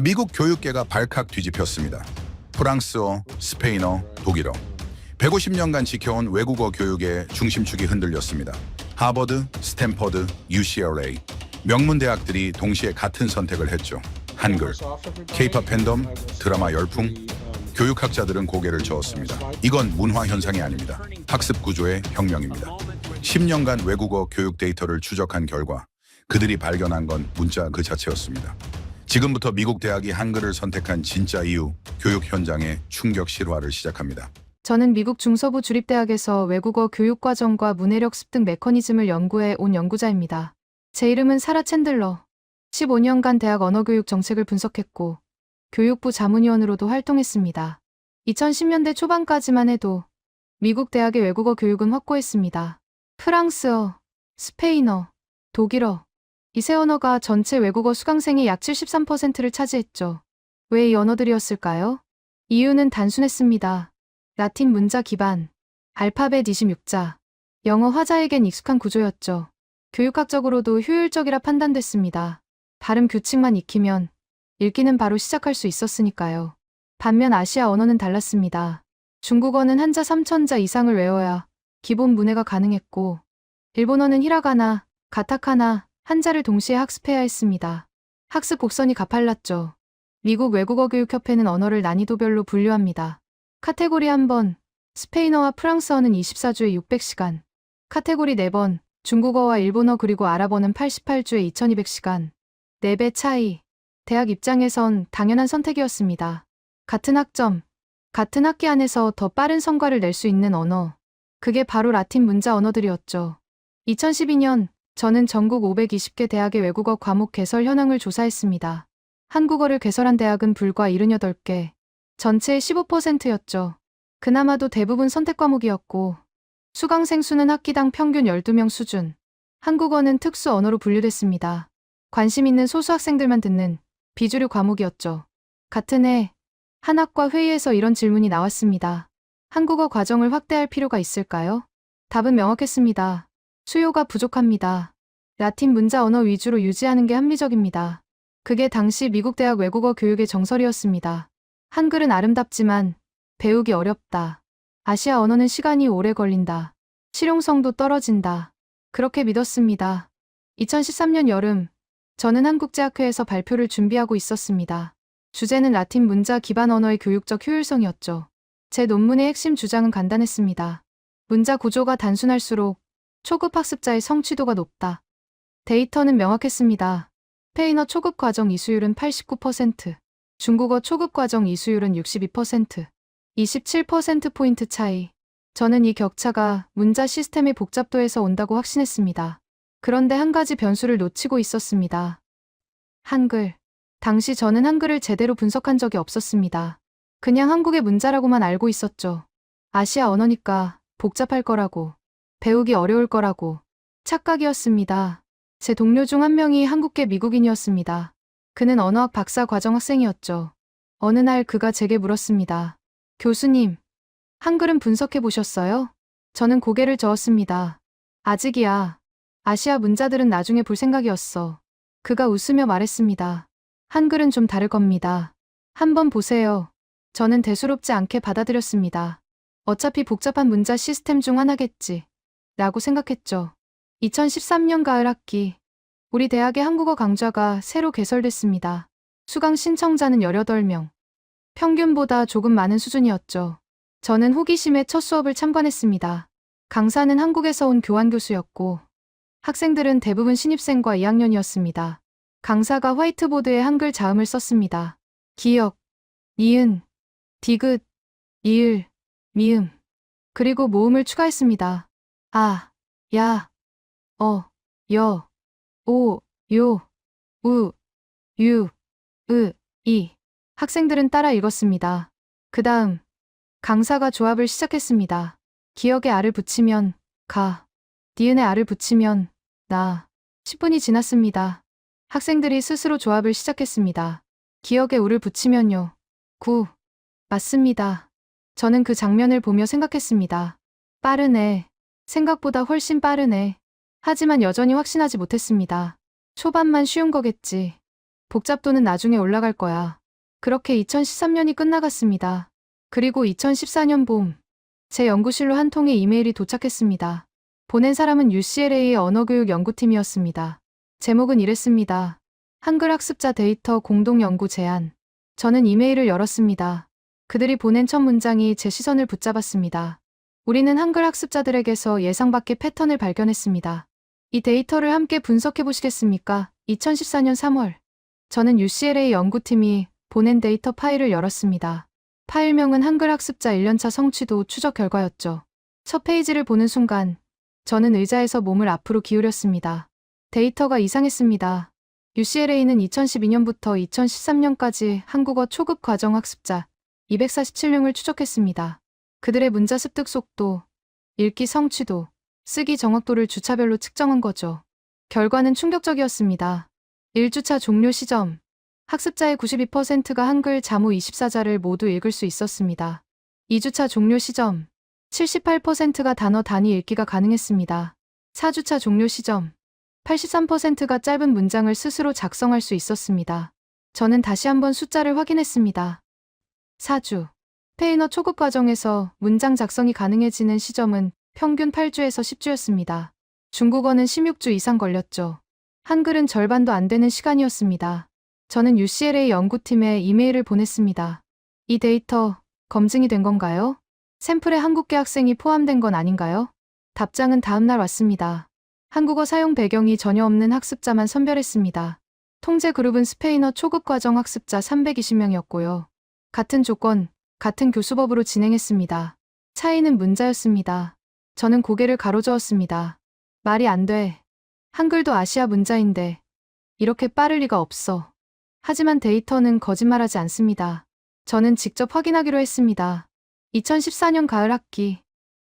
미국 교육계가 발칵 뒤집혔습니다. 프랑스어, 스페인어, 독일어. 150년간 지켜온 외국어 교육의 중심축이 흔들렸습니다. 하버드, 스탠퍼드, UCLA. 명문 대학들이 동시에 같은 선택을 했죠. 한글, K-pop 팬덤, 드라마 열풍. 교육학자들은 고개를 저었습니다. 이건 문화 현상이 아닙니다. 학습 구조의 혁명입니다. 10년간 외국어 교육 데이터를 추적한 결과 그들이 발견한 건 문자 그 자체였습니다. 지금부터 미국 대학이 한글을 선택한 진짜 이유, 교육 현장의 충격 실화를 시작합니다. 저는 미국 중서부 주립대학에서 외국어 교육과정과 문해력 습득 메커니즘을 연구해 온 연구자입니다. 제 이름은 사라 챈들러. 15년간 대학 언어교육 정책을 분석했고 교육부 자문위원으로도 활동했습니다. 2010년대 초반까지만 해도 미국 대학의 외국어 교육은 확고했습니다. 프랑스어, 스페인어, 독일어. 이 세 언어가 전체 외국어 수강생의 약 73%를 차지했죠. 왜 이 언어들이었을까요? 이유는 단순했습니다. 라틴 문자 기반, 알파벳 26자, 영어 화자에겐 익숙한 구조였죠. 교육학적으로도 효율적이라 판단됐습니다. 발음 규칙만 익히면 읽기는 바로 시작할 수 있었으니까요. 반면 아시아 언어는 달랐습니다. 중국어는 한자 3,000자 이상을 외워야 기본 문해가 가능했고, 일본어는 히라가나, 가타카나, 한자를 동시에 학습해야 했습니다. 학습 곡선이 가팔랐죠. 미국 외국어교육협회는 언어를 난이도별로 분류합니다. 카테고리 1번, 스페인어와 프랑스어는 24주에 600시간. 카테고리 4번, 중국어와 일본어 그리고 아랍어는 88주에 2200시간. 4배 차이. 대학 입장에선 당연한 선택이었습니다. 같은 학점, 같은 학기 안에서 더 빠른 성과를 낼 수 있는 언어. 그게 바로 라틴 문자 언어들이었죠. 2012년, 저는 전국 520개 대학의 외국어 과목 개설 현황을 조사했습니다. 한국어를 개설한 대학은 불과 78개. 전체의 15%였죠. 그나마도 대부분 선택 과목이었고, 수강생 수는 학기당 평균 12명 수준. 한국어는 특수 언어로 분류됐습니다. 관심 있는 소수 학생들만 듣는 비주류 과목이었죠. 같은 해, 한 학과 회의에서 이런 질문이 나왔습니다. 한국어 과정을 확대할 필요가 있을까요? 답은 명확했습니다. 수요가 부족합니다. 라틴 문자 언어 위주로 유지하는 게 합리적입니다. 그게 당시 미국 대학 외국어 교육의 정설이었습니다. 한글은 아름답지만 배우기 어렵다. 아시아 언어는 시간이 오래 걸린다. 실용성도 떨어진다. 그렇게 믿었습니다. 2013년 여름, 저는 한국제학회에서 발표를 준비하고 있었습니다. 주제는 라틴 문자 기반 언어의 교육적 효율성이었죠. 제 논문의 핵심 주장은 간단했습니다. 문자 구조가 단순할수록 초급 학습자의 성취도가 높다. 데이터는 명확했습니다. 스페인어 초급 과정 이수율은 89%, 중국어 초급 과정 이수율은 62%, 27%포인트 차이. 저는 이 격차가 문자 시스템의 복잡도에서 온다고 확신했습니다. 그런데 한 가지 변수를 놓치고 있었습니다. 한글. 당시 저는 한글을 제대로 분석한 적이 없었습니다. 그냥 한국의 문자라고만 알고 있었죠. 아시아 언어니까 복잡할 거라고, 배우기 어려울 거라고. 착각이었습니다. 제 동료 중 한 명이 한국계 미국인이었습니다. 그는 언어학 박사 과정 학생이었죠. 어느 날 그가 제게 물었습니다. 교수님, 한글은 분석해 보셨어요? 저는 고개를 저었습니다. 아직이야. 아시아 문자들은 나중에 볼 생각이었어. 그가 웃으며 말했습니다. 한글은 좀 다를 겁니다. 한번 보세요. 저는 대수롭지 않게 받아들였습니다. 어차피 복잡한 문자 시스템 중 하나겠지. 라고 생각했죠. 2013년 가을 학기, 우리 대학의 한국어 강좌가 새로 개설됐습니다. 수강 신청자는 18명. 평균보다 조금 많은 수준이었죠. 저는 호기심에 첫 수업을 참관했습니다. 강사는 한국에서 온 교환 교수였고, 학생들은 대부분 신입생과 2학년이었습니다. 강사가 화이트보드에 한글 자음을 썼습니다. 기역, 니은, 디귿, 이을, 미음. 그리고 모음을 추가했습니다. 아, 야, 어, 여, 오, 요, 우, 유, 으, 이. 학생들은 따라 읽었습니다. 그 다음, 강사가 조합을 시작했습니다. 기역에 알을 붙이면 가, 니은에 알을 붙이면 나. 10분이 지났습니다. 학생들이 스스로 조합을 시작했습니다. 기역에 우를 붙이면요. 구. 맞습니다. 저는 그 장면을 보며 생각했습니다. 빠르네. 생각보다 훨씬 빠르네. 하지만 여전히 확신하지 못했습니다. 초반만 쉬운 거겠지. 복잡도는 나중에 올라갈 거야. 그렇게 2013년이 끝나갔습니다. 그리고 2014년 봄, 제 연구실로 한 통의 이메일이 도착했습니다. 보낸 사람은 UCLA의 언어교육 연구팀이었습니다. 제목은 이랬습니다. 한글 학습자 데이터 공동 연구 제안. 저는 이메일을 열었습니다. 그들이 보낸 첫 문장이 제 시선을 붙잡았습니다. 우리는 한글 학습자들에게서 예상 밖의 패턴을 발견했습니다. 이 데이터를 함께 분석해 보시겠습니까? 2014년 3월. 저는 UCLA 연구팀이 보낸 데이터 파일을 열었습니다. 파일명은 한글 학습자 1년차 성취도 추적 결과였죠. 첫 페이지를 보는 순간 저는 의자에서 몸을 앞으로 기울였습니다. 데이터가 이상했습니다. UCLA는 2012년부터 2013년까지 한국어 초급 과정 학습자 247명을 추적했습니다. 그들의 문자 습득 속도, 읽기 성취도, 쓰기 정확도를 주차별로 측정한 거죠. 결과는 충격적이었습니다. 1주차 종료 시점, 학습자의 92%가 한글 자무 24자를 모두 읽을 수 있었습니다. 2주차 종료 시점, 78%가 단어 단위 읽기가 가능했습니다. 4주차 종료 시점, 83%가 짧은 문장을 스스로 작성할 수 있었습니다. 저는 다시 한번 숫자를 확인했습니다. 4주. 스페인어 초급 과정에서 문장 작성이 가능해지는 시점은 평균 8주에서 10주였습니다. 중국어는 16주 이상 걸렸죠. 한글은 절반도 안 되는 시간이었습니다. 저는 UCLA 연구팀에 이메일을 보냈습니다. 이 데이터 검증이 된 건가요? 샘플에 한국계 학생이 포함된 건 아닌가요? 답장은 다음날 왔습니다. 한국어 사용 배경이 전혀 없는 학습자만 선별했습니다. 통제 그룹은 스페인어 초급 과정 학습자 320명이었고요. 같은 조건, 같은 교수법으로 진행했습니다. 차이는 문자였습니다. 저는 고개를 가로저었습니다. 말이 안 돼. 한글도 아시아 문자인데 이렇게 빠를 리가 없어. 하지만 데이터는 거짓말하지 않습니다. 저는 직접 확인하기로 했습니다. 2014년 가을 학기,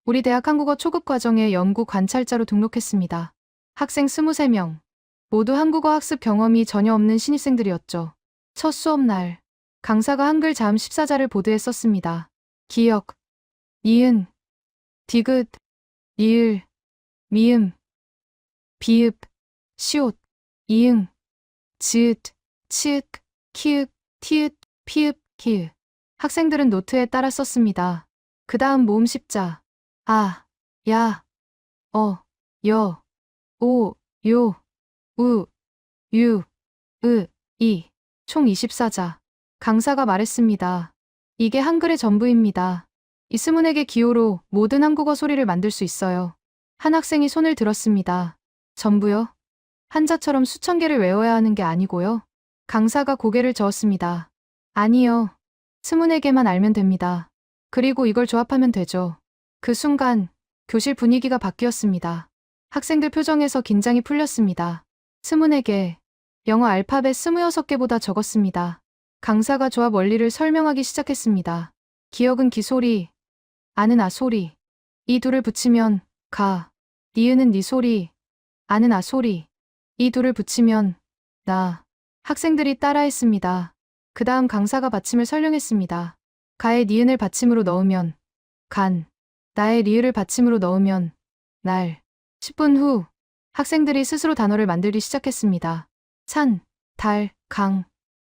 우리 대학 한국어 초급 과정에 연구 관찰자로 등록했습니다. 학생 23명, 모두 한국어 학습 경험이 전혀 없는 신입생들이었죠. 첫 수업 날, 강사가 한글 자음 14자를 보드에 썼습니다. 기역, 니은, 디귿, 리을, 미음, 비읍, 시옷, 이응, 지읒, 치읓, 키읔, 티읕, 피읕, 키읔. 학생들은 노트에 따라 썼습니다. 그 다음 모음 십자. 아, 야, 여, 오, 요, 우, 유, 으, 이. 총 24자. 강사가 말했습니다. 이게 한글의 전부입니다. 이 스문에게 기호로 모든 한국어 소리를 만들 수 있어요. 한 학생이 손을 들었습니다. 전부요? 한자처럼 수천 개를 외워야 하는 게 아니고요. 강사가 고개를 저었습니다. 아니요. 스문에게만 알면 됩니다. 그리고 이걸 조합하면 되죠. 그 순간 교실 분위기가 바뀌었습니다. 학생들 표정에서 긴장이 풀렸습니다. 스문에게 영어 알파벳 26개보다 적었습니다. 강사가 조합 원리를 설명하기 시작했습니다. 기역은 기소리, 아는 아소리. 이 둘을 붙이면 가, 니은은 니소리, 아는 아소리. 이 둘을 붙이면 나. 학생들이 따라했습니다. 그 다음 강사가 받침을 설명했습니다. 가의 니은을 받침으로 넣으면 간, 나의 리을을 받침으로 넣으면 날. 10분 후 학생들이 스스로 단어를 만들기 시작했습니다. 산, 달, 강,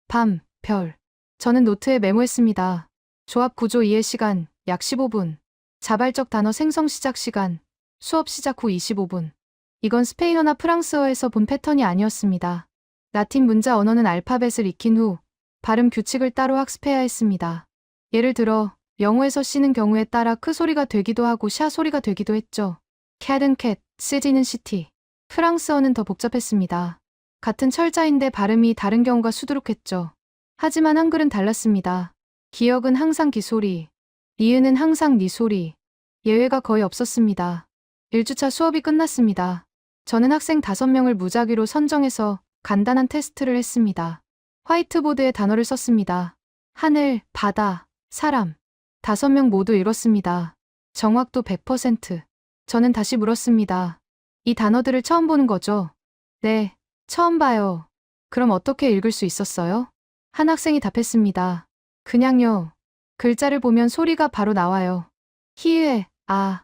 밤, 별. 저는 노트에 메모했습니다. 조합 구조 이해 시간 약 15분. 자발적 단어 생성 시작 시간 수업 시작 후 25분. 이건 스페인어나 프랑스어에서 본 패턴이 아니었습니다. 라틴 문자 언어는 알파벳을 익힌 후 발음 규칙을 따로 학습해야 했습니다. 예를 들어 영어에서 C는 경우에 따라 크 소리가 되기도 하고 샤 소리가 되기도 했죠. 캣은 캣, 시티는 시티. 프랑스어는 더 복잡했습니다. 같은 철자인데 발음이 다른 경우가 수두룩했죠. 하지만 한글은 달랐습니다. 기역은 항상 기소리, 니은은 항상 니소리. 예외가 거의 없었습니다. 1주차 수업이 끝났습니다. 저는 학생 5명을 무작위로 선정해서 간단한 테스트를 했습니다. 화이트보드에 단어를 썼습니다. 하늘, 바다, 사람. 5명 모두 읽었습니다. 정확도 100%. 저는 다시 물었습니다. 이 단어들을 처음 보는 거죠? 네, 처음 봐요. 그럼 어떻게 읽을 수 있었어요? 한 학생이 답했습니다. 그냥요. 글자를 보면 소리가 바로 나와요. 히읗, 아.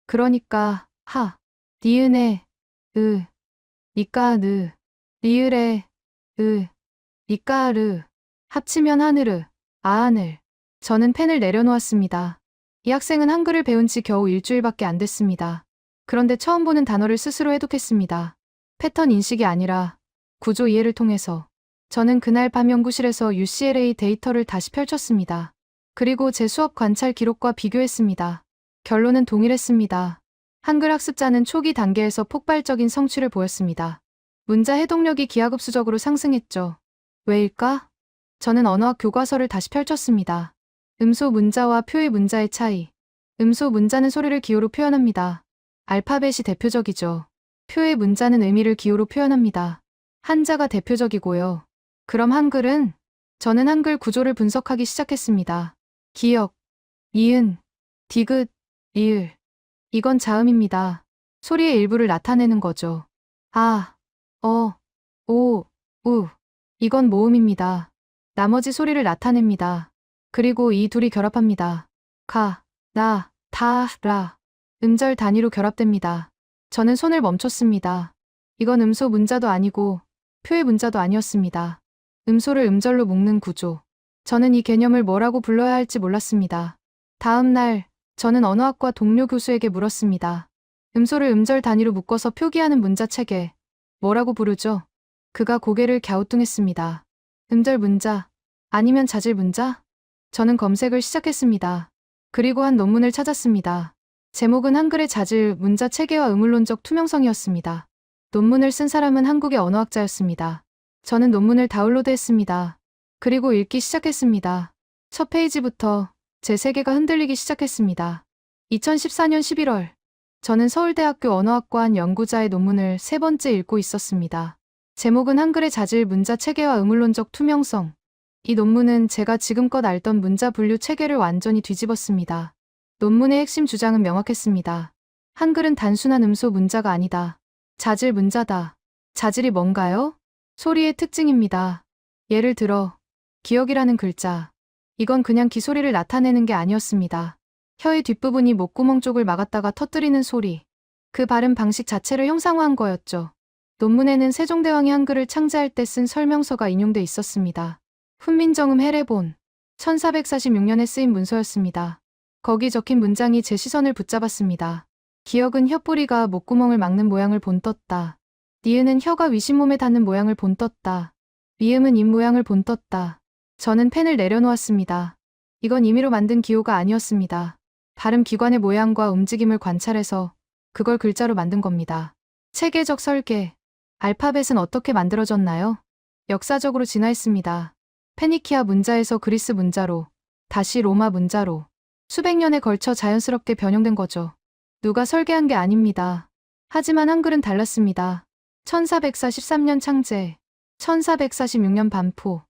그러니까, 하. 니은에, 으. 니까, 느. 리을에, 으. 니까르. 합치면 하늘르. 아하늘. 저는 펜을 내려놓았습니다. 이 학생은 한글을 배운 지 겨우 일주일밖에 안 됐습니다. 그런데 처음 보는 단어를 스스로 해독했습니다. 패턴 인식이 아니라 구조 이해를 통해서. 저는 그날 밤 연구실에서 UCLA 데이터를 다시 펼쳤습니다. 그리고 제 수업 관찰 기록과 비교했습니다. 결론은 동일했습니다. 한글 학습자는 초기 단계에서 폭발적인 성취를 보였습니다. 문자 해독력이 기하급수적으로 상승했죠. 왜일까? 저는 언어학 교과서를 다시 펼쳤습니다. 음소 문자와 표의 문자의 차이. 음소 문자는 소리를 기호로 표현합니다. 알파벳이 대표적이죠. 표의 문자는 의미를 기호로 표현합니다. 한자가 대표적이고요. 그럼 한글은? 저는 한글 구조를 분석하기 시작했습니다. 기역, 이은, 디귿, 리을. 이건 자음입니다. 소리의 일부를 나타내는 거죠. 아, 어, 오, 우. 이건 모음입니다. 나머지 소리를 나타냅니다. 그리고 이 둘이 결합합니다. 가, 나, 다, 라. 음절 단위로 결합됩니다. 저는 손을 멈췄습니다. 이건 음소 문자도 아니고 표의 문자도 아니었습니다. 음소를 음절로 묶는 구조. 저는 이 개념을 뭐라고 불러야 할지 몰랐습니다. 다음 날 저는 언어학과 동료 교수에게 물었습니다. 음소를 음절 단위로 묶어서 표기하는 문자 체계. 뭐라고 부르죠? 그가 고개를 갸우뚱했습니다. 음절 문자, 아니면 자질 문자? 저는 검색을 시작했습니다. 그리고 한 논문을 찾았습니다. 제목은 한글의 자질 문자 체계와 의문론적 투명성이었습니다. 논문을 쓴 사람은 한국의 언어학자였습니다. 저는 논문을 다운로드했습니다. 그리고 읽기 시작했습니다. 첫 페이지부터 제 세계가 흔들리기 시작했습니다. 2014년 11월, 저는 서울대학교 언어학과 한 연구자의 논문을 세 번째 읽고 있었습니다. 제목은 한글의 자질 문자 체계와 의문론적 투명성. 이 논문은 제가 지금껏 알던 문자 분류 체계를 완전히 뒤집었습니다. 논문의 핵심 주장은 명확했습니다. 한글은 단순한 음소 문자가 아니다. 자질 문자다. 자질이 뭔가요? 소리의 특징입니다. 예를 들어, 기역이라는 글자. 이건 그냥 기소리를 나타내는 게 아니었습니다. 혀의 뒷부분이 목구멍 쪽을 막았다가 터뜨리는 소리. 그 발음 방식 자체를 형상화한 거였죠. 논문에는 세종대왕이 한글을 창제할 때 쓴 설명서가 인용돼 있었습니다. 훈민정음 해례본. 1446년에 쓰인 문서였습니다. 거기 적힌 문장이 제 시선을 붙잡았습니다. 기역은 혀뿌리가 목구멍을 막는 모양을 본떴다. 니은은 혀가 위신몸에 닿는 모양을 본떴다. 미음은 입 모양을 본떴다. 저는 펜을 내려놓았습니다. 이건 임의로 만든 기호가 아니었습니다. 발음 기관의 모양과 움직임을 관찰해서 그걸 글자로 만든 겁니다. 체계적 설계. 알파벳은 어떻게 만들어졌나요? 역사적으로 진화했습니다. 페니키아 문자에서 그리스 문자로, 다시 로마 문자로. 수백 년에 걸쳐 자연스럽게 변형된 거죠. 누가 설계한 게 아닙니다. 하지만 한글은 달랐습니다. 1443년 창제, 1446년 반포.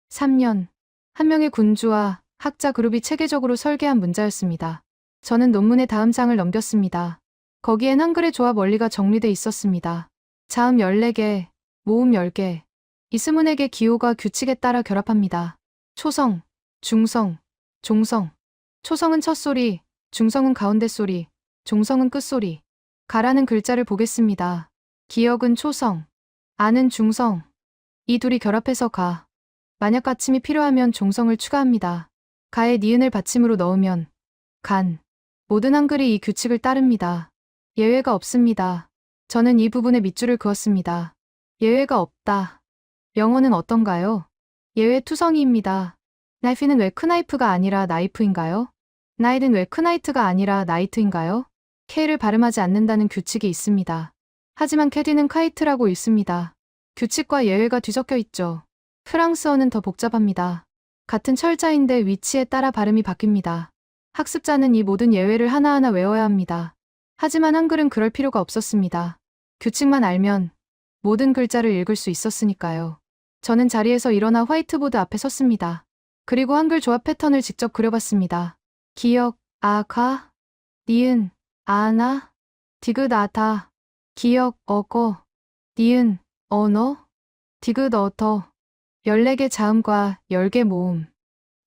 3년. 한 명의 군주와 학자 그룹이 체계적으로 설계한 문자였습니다. 저는 논문의 다음 장을 넘겼습니다. 거기엔 한글의 조합 원리가 정리돼 있었습니다. 자음 14개, 모음 10개. 이 20개 기호가 규칙에 따라 결합합니다. 초성, 중성, 종성. 초성은 첫 소리, 중성은 가운데 소리, 종성은 끝소리. 가라는 글자를 보겠습니다. 기역은 초성, 아는 중성. 이 둘이 결합해서 가. 만약 받침이 필요하면 종성을 추가합니다. 가에 니은을 받침으로 넣으면 간. 모든 한글이 이 규칙을 따릅니다. 예외가 없습니다. 저는 이 부분에 밑줄을 그었습니다. 예외가 없다. 영어는 어떤가요? 예외 투성이입니다. 나이프는 왜 크나이프가 아니라 나이프인가요? 나이는 왜 크나이트가 아니라 나이트인가요? K를 발음하지 않는다는 규칙이 있습니다. 하지만 캐디는 카이트라고 읽습니다. 규칙과 예외가 뒤섞여 있죠. 프랑스어는 더 복잡합니다. 같은 철자인데 위치에 따라 발음이 바뀝니다. 학습자는 이 모든 예외를 하나하나 외워야 합니다. 하지만 한글은 그럴 필요가 없었습니다. 규칙만 알면 모든 글자를 읽을 수 있었으니까요. 저는 자리에서 일어나 화이트보드 앞에 섰습니다. 그리고 한글 조합 패턴을 직접 그려봤습니다. 기역, 아, 가, 니은, 아나, 디귿, 아다, 기역, 어거, 니은, 언어, 디귿, 어터. 14개 자음과 10개 모음.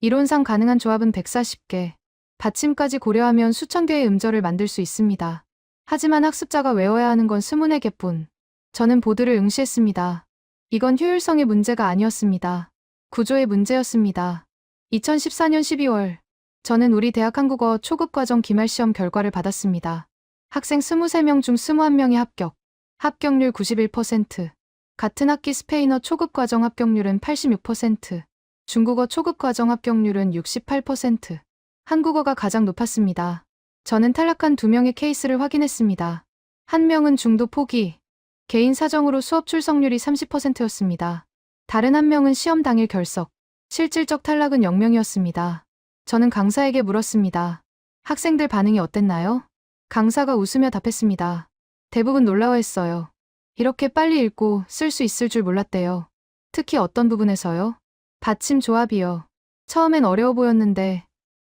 이론상 가능한 조합은 140개. 받침까지 고려하면 수천 개의 음절을 만들 수 있습니다. 하지만 학습자가 외워야 하는 건 24개뿐. 저는 보드를 응시했습니다. 이건 효율성의 문제가 아니었습니다. 구조의 문제였습니다. 2014년 12월, 저는 우리 대학 한국어 초급 과정 기말 시험 결과를 받았습니다. 학생 23명 중 21명이 합격. 합격률 91%. 같은 학기 스페인어 초급 과정 합격률은 86%. 중국어 초급 과정 합격률은 68%. 한국어가 가장 높았습니다. 저는 탈락한 2명의 케이스를 확인했습니다. 한 명은 중도 포기. 개인 사정으로 수업 출석률이 30%였습니다. 다른 한 명은 시험 당일 결석. 실질적 탈락은 0명이었습니다. 저는 강사에게 물었습니다. 학생들 반응이 어땠나요? 강사가 웃으며 답했습니다. 대부분 놀라워했어요. 이렇게 빨리 읽고 쓸 수 있을 줄 몰랐대요. 특히 어떤 부분에서요? 받침 조합이요. 처음엔 어려워 보였는데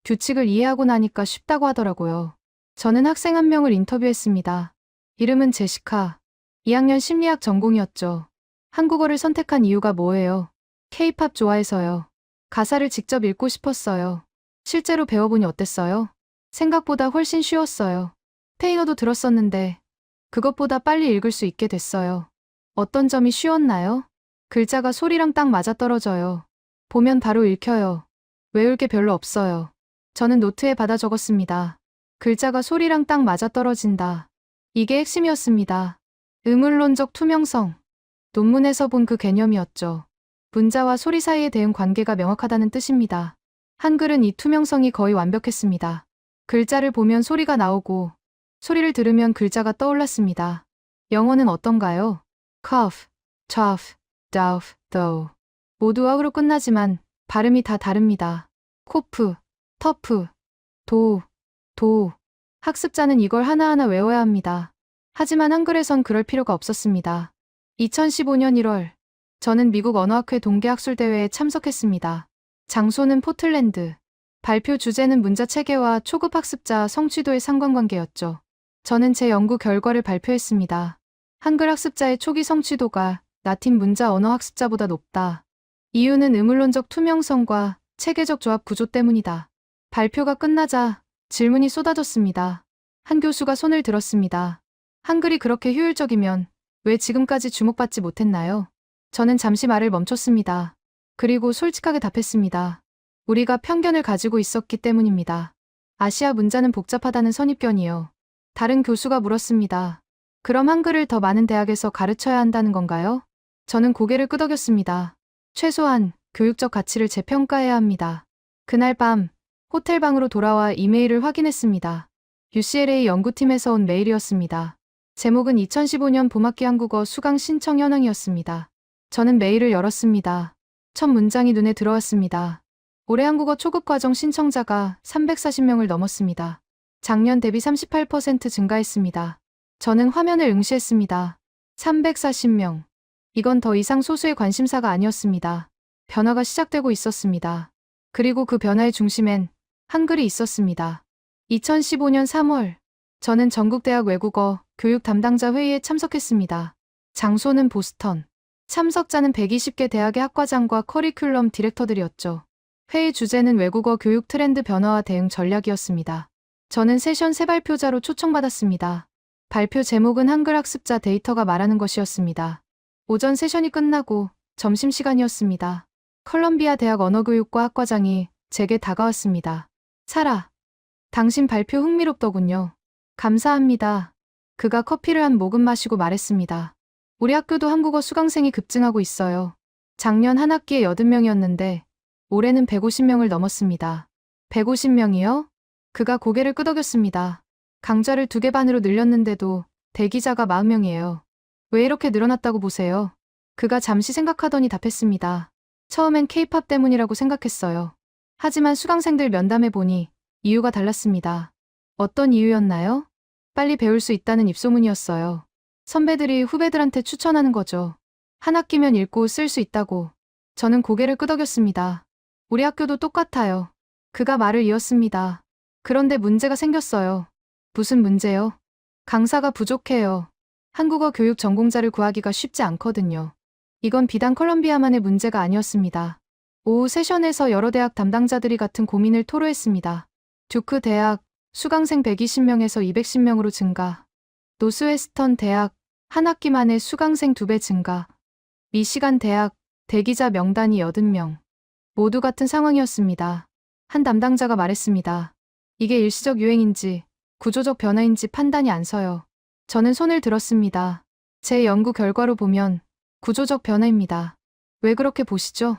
규칙을 이해하고 나니까 쉽다고 하더라고요. 저는 학생 한 명을 인터뷰했습니다. 이름은 제시카. 2학년 심리학 전공이었죠. 한국어를 선택한 이유가 뭐예요? K-팝 좋아해서요. 가사를 직접 읽고 싶었어요. 실제로 배워보니 어땠어요? 생각보다 훨씬 쉬웠어요. 스페인어도 들었었는데 그것보다 빨리 읽을 수 있게 됐어요. 어떤 점이 쉬웠나요? 글자가 소리랑 딱 맞아떨어져요. 보면 바로 읽혀요. 외울 게 별로 없어요. 저는 노트에 받아 적었습니다. 글자가 소리랑 딱 맞아떨어진다. 이게 핵심이었습니다. 의문론적 투명성. 논문에서 본 그 개념이었죠. 문자와 소리 사이의 대응 관계가 명확하다는 뜻입니다. 한글은 이 투명성이 거의 완벽했습니다. 글자를 보면 소리가 나오고 소리를 들으면 글자가 떠올랐습니다. 영어는 어떤가요? cough, tough, dough, though. 모두 어으로 끝나지만 발음이 다 다릅니다. 코프, 터프, 도. 학습자는 이걸 하나하나 외워야 합니다. 하지만 한글에선 그럴 필요가 없었습니다. 2015년 1월, 저는 미국 언어학회 동계학술대회에 참석했습니다. 장소는 포틀랜드. 발표 주제는 문자 체계와 초급 학습자 성취도의 상관관계였죠. 저는 제 연구 결과를 발표했습니다. 한글 학습자의 초기 성취도가 라틴 문자 언어 학습자보다 높다. 이유는 의문론적 투명성과 체계적 조합 구조 때문이다. 발표가 끝나자 질문이 쏟아졌습니다. 한 교수가 손을 들었습니다. 한글이 그렇게 효율적이면 왜 지금까지 주목받지 못했나요? 저는 잠시 말을 멈췄습니다. 그리고 솔직하게 답했습니다. 우리가 편견을 가지고 있었기 때문입니다. 아시아 문자는 복잡하다는 선입견이요. 다른 교수가 물었습니다. 그럼 한글을 더 많은 대학에서 가르쳐야 한다는 건가요? 저는 고개를 끄덕였습니다. 최소한 교육적 가치를 재평가해야 합니다. 그날 밤 호텔 방으로 돌아와 이메일을 확인했습니다. UCLA 연구팀에서 온 메일이었습니다. 제목은 2015년 봄학기 한국어 수강 신청 현황이었습니다. 저는 메일을 열었습니다. 첫 문장이 눈에 들어왔습니다. 올해 한국어 초급 과정 신청자가 340명을 넘었습니다. 작년 대비 38% 증가했습니다. 저는 화면을 응시했습니다. 340명. 이건 더 이상 소수의 관심사가 아니었습니다. 변화가 시작되고 있었습니다. 그리고 그 변화의 중심엔 한글이 있었습니다. 2015년 3월, 저는 전국대학 외국어 교육 담당자 회의에 참석했습니다. 장소는 보스턴. 참석자는 120개 대학의 학과장과 커리큘럼 디렉터들이었죠. 회의 주제는 외국어 교육 트렌드 변화와 대응 전략이었습니다. 저는 세션 새 발표자로 초청받았습니다. 발표 제목은 한글 학습자 데이터가 말하는 것이었습니다. 오전 세션이 끝나고 점심시간이었습니다. 컬럼비아 대학 언어교육과 학과장이 제게 다가왔습니다. 사라, 당신 발표 흥미롭더군요. 감사합니다. 그가 커피를 한 모금 마시고 말했습니다. 우리 학교도 한국어 수강생이 급증하고 있어요. 작년 한 학기에 80명이었는데 올해는 150명을 넘었습니다. 150명이요? 그가 고개를 끄덕였습니다. 강좌를 2개 반으로 늘렸는데도 대기자가 40명이에요. 왜 이렇게 늘어났다고 보세요? 그가 잠시 생각하더니 답했습니다. 처음엔 K-팝 때문이라고 생각했어요. 하지만 수강생들 면담해보니 이유가 달랐습니다. 어떤 이유였나요? 빨리 배울 수 있다는 입소문이었어요. 선배들이 후배들한테 추천하는 거죠. 한 학기면 읽고 쓸 수 있다고. 저는 고개를 끄덕였습니다. 우리 학교도 똑같아요. 그가 말을 이었습니다. 그런데 문제가 생겼어요. 무슨 문제요? 강사가 부족해요. 한국어 교육 전공자를 구하기가 쉽지 않거든요. 이건 비단 컬럼비아만의 문제가 아니었습니다. 오후 세션에서 여러 대학 담당자들이 같은 고민을 토로했습니다. 듀크 대학, 수강생 120명에서 210명으로 증가. 노스웨스턴 대학, 한 학기 만에 수강생 2배 증가. 미시간 대학 대기자 명단이 80명. 모두 같은 상황이었습니다. 한 담당자가 말했습니다. 이게 일시적 유행인지 구조적 변화인지 판단이 안 서요. 저는 손을 들었습니다. 제 연구 결과로 보면 구조적 변화입니다. 왜 그렇게 보시죠?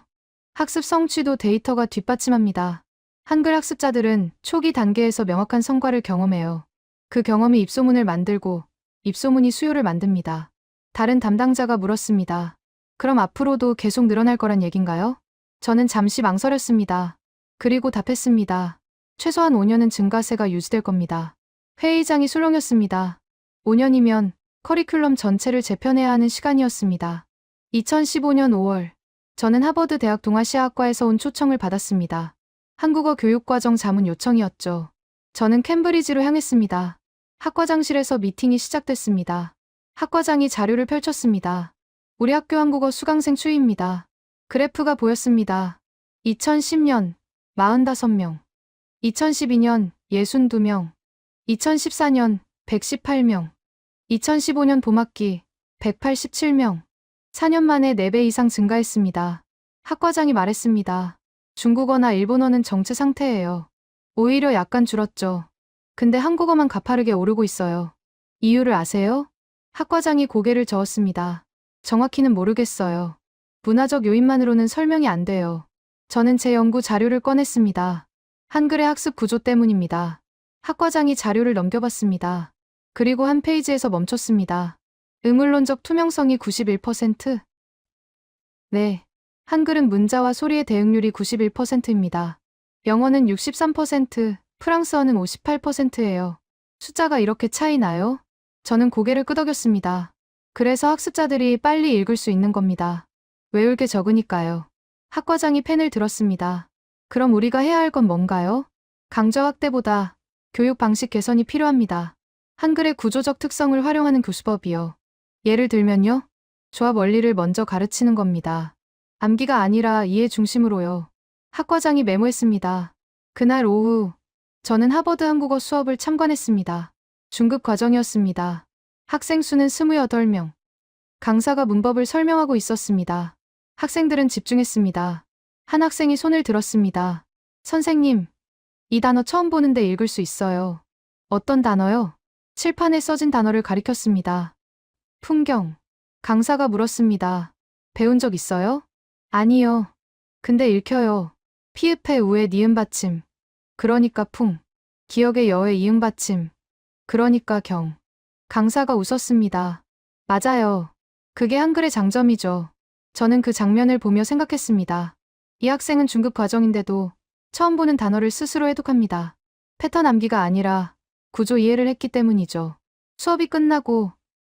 학습 성취도 데이터가 뒷받침합니다. 한글 학습자들은 초기 단계에서 명확한 성과를 경험해요. 그 경험이 입소문을 만들고 입소문이 수요를 만듭니다. 다른 담당자가 물었습니다. 그럼 앞으로도 계속 늘어날 거란 얘긴가요? 저는 잠시 망설였습니다. 그리고 답했습니다. 최소한 5년은 증가세가 유지될 겁니다. 회의장이 술렁였습니다. 5년이면 커리큘럼 전체를 재편해야 하는 시간이었습니다. 2015년 5월, 저는 하버드 대학 동아시아학과에서 온 초청을 받았습니다. 한국어 교육과정 자문 요청이었죠. 저는 캠브리지로 향했습니다. 학과장실에서 미팅이 시작됐습니다. 학과장이 자료를 펼쳤습니다. 우리 학교 한국어 수강생 추이입니다. 그래프가 보였습니다. 2010년 45명, 2012년 62명, 2014년 118명, 2015년 봄학기 187명, 4년 만에 4배 이상 증가했습니다. 학과장이 말했습니다. 중국어나 일본어는 정체 상태예요. 오히려 약간 줄었죠. 근데 한국어만 가파르게 오르고 있어요. 이유를 아세요? 학과장이 고개를 저었습니다. 정확히는 모르겠어요. 문화적 요인만으로는 설명이 안 돼요. 저는 제 연구 자료를 꺼냈습니다. 한글의 학습 구조 때문입니다. 학과장이 자료를 넘겨봤습니다. 그리고 한 페이지에서 멈췄습니다. 의문론적 투명성이 91%? 네. 한글은 문자와 소리의 대응률이 91%입니다. 영어는 63%, 프랑스어는 58%예요. 숫자가 이렇게 차이 나요? 저는 고개를 끄덕였습니다. 그래서 학습자들이 빨리 읽을 수 있는 겁니다. 외울 게 적으니까요. 학과장이 펜을 들었습니다. 그럼 우리가 해야 할 건 뭔가요? 강좌 확대보다 교육 방식 개선이 필요합니다. 한글의 구조적 특성을 활용하는 교수법이요. 예를 들면요. 조합 원리를 먼저 가르치는 겁니다. 암기가 아니라 이해 중심으로요. 학과장이 메모했습니다. 그날 오후, 저는 하버드 한국어 수업을 참관했습니다. 중급 과정이었습니다. 학생 수는 28명. 강사가 문법을 설명하고 있었습니다. 학생들은 집중했습니다. 한 학생이 손을 들었습니다. 선생님, 이 단어 처음 보는데 읽을 수 있어요. 어떤 단어요? 칠판에 써진 단어를 가리켰습니다. 풍경. 강사가 물었습니다. 배운 적 있어요? 아니요. 근데 읽혀요. 피읍의 우에 니은 받침. 그러니까 풍. 기억의 여의 이응 받침. 그러니까 경. 강사가 웃었습니다. 맞아요. 그게 한글의 장점이죠. 저는 그 장면을 보며 생각했습니다. 이 학생은 중급 과정인데도 처음 보는 단어를 스스로 해독합니다. 패턴 암기가 아니라 구조 이해를 했기 때문이죠. 수업이 끝나고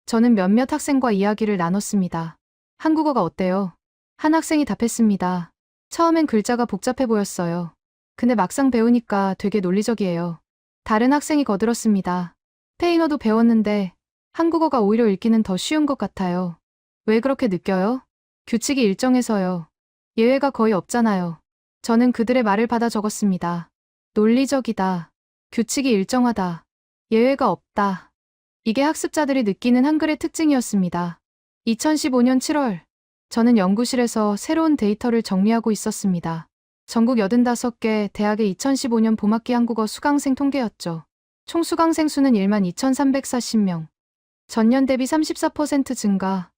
저는 몇몇 학생과 이야기를 나눴습니다. 한국어가 어때요? 한 학생이 답했습니다. 처음엔 글자가 복잡해 보였어요. 근데 막상 배우니까 되게 논리적이에요. 다른 학생이 거들었습니다. 스페인어도 배웠는데 한국어가 오히려 읽기는 더 쉬운 것 같아요. 왜 그렇게 느껴요? 규칙이 일정해서요. 예외가 거의 없잖아요. 저는 그들의 말을 받아 적었습니다. 논리적이다. 규칙이 일정하다. 예외가 없다. 이게 학습자들이 느끼는 한글의 특징이었습니다. 2015년 7월, 저는 연구실에서 새로운 데이터를 정리하고 있었습니다. 전국 85개 대학의 2015년 봄학기 한국어 수강생 통계였죠. 총 수강생 수는 12,340명. 전년 대비 34% 증가.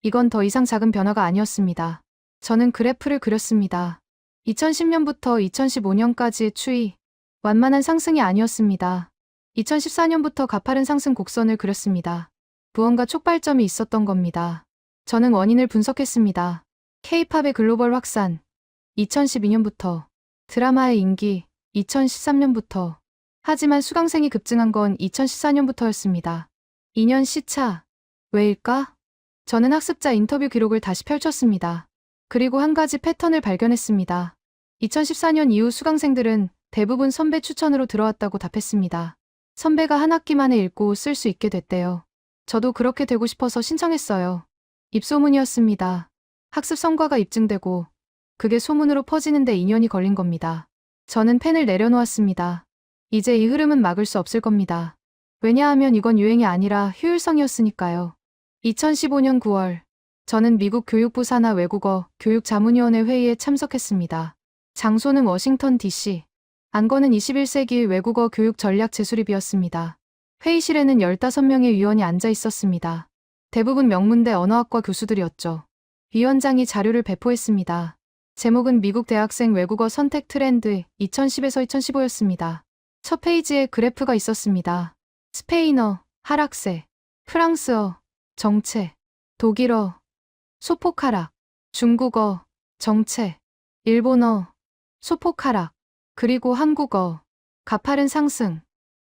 이건 더 이상 작은 변화가 아니었습니다. 저는 그래프를 그렸습니다. 2010년부터 2015년까지의 추이, 완만한 상승이 아니었습니다. 2014년부터 가파른 상승 곡선을 그렸습니다. 무언가 촉발점이 있었던 겁니다. 저는 원인을 분석했습니다. K-팝의 글로벌 확산, 2012년부터, 드라마의 인기, 2013년부터, 하지만 수강생이 급증한 건 2014년부터였습니다. 2년 시차. 왜일까? 저는 학습자 인터뷰 기록을 다시 펼쳤습니다. 그리고 한 가지 패턴을 발견했습니다. 2014년 이후 수강생들은 대부분 선배 추천으로 들어왔다고 답했습니다. 선배가 한 학기 만에 읽고 쓸 수 있게 됐대요. 저도 그렇게 되고 싶어서 신청했어요. 입소문이었습니다. 학습 성과가 입증되고 그게 소문으로 퍼지는데 2년이 걸린 겁니다. 저는 펜을 내려놓았습니다. 이제 이 흐름은 막을 수 없을 겁니다. 왜냐하면 이건 유행이 아니라 효율성이었으니까요. 2015년 9월, 저는 미국 교육부 산하 외국어 교육자문위원회 회의에 참석했습니다. 장소는 워싱턴 DC. 안건은 21세기 외국어 교육 전략 재수립이었습니다. 회의실에는 15명의 위원이 앉아 있었습니다. 대부분 명문대 언어학과 교수들이었죠. 위원장이 자료를 배포했습니다. 제목은 미국 대학생 외국어 선택 트렌드 2010에서 2015였습니다. 첫 페이지에 그래프가 있었습니다. 스페인어, 하락세, 프랑스어, 정체, 독일어, 소폭 하락, 중국어, 정체, 일본어, 소폭 하락, 그리고 한국어, 가파른 상승.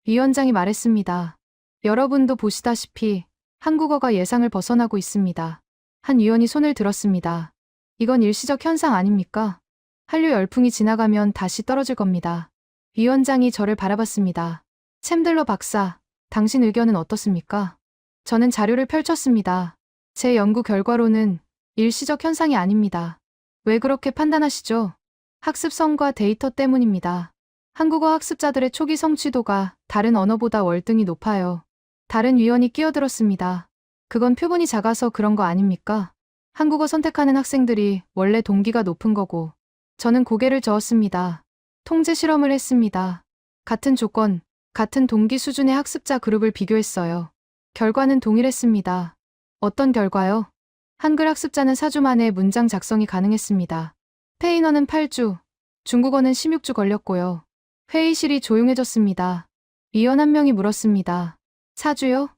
위원장이 말했습니다. 여러분도 보시다시피 한국어가 예상을 벗어나고 있습니다. 한 위원이 손을 들었습니다. 이건 일시적 현상 아닙니까? 한류 열풍이 지나가면 다시 떨어질 겁니다. 위원장이 저를 바라봤습니다. 챔들러 박사, 당신 의견은 어떻습니까? 저는 자료를 펼쳤습니다. 제 연구 결과로는 일시적 현상이 아닙니다. 왜 그렇게 판단하시죠? 학습성과 데이터 때문입니다. 한국어 학습자들의 초기 성취도가 다른 언어보다 월등히 높아요. 다른 위원이 끼어들었습니다. 그건 표본이 작아서 그런 거 아닙니까? 한국어 선택하는 학생들이 원래 동기가 높은 거고. 저는 고개를 저었습니다. 통제 실험을 했습니다. 같은 조건, 같은 동기 수준의 학습자 그룹을 비교했어요. 결과는 동일했습니다. 어떤 결과요? 한글 학습자는 4주 만에 문장 작성이 가능했습니다. 스페인어는 8주, 중국어는 16주 걸렸고요. 회의실이 조용해졌습니다. 위원 한 명이 물었습니다. 4주요?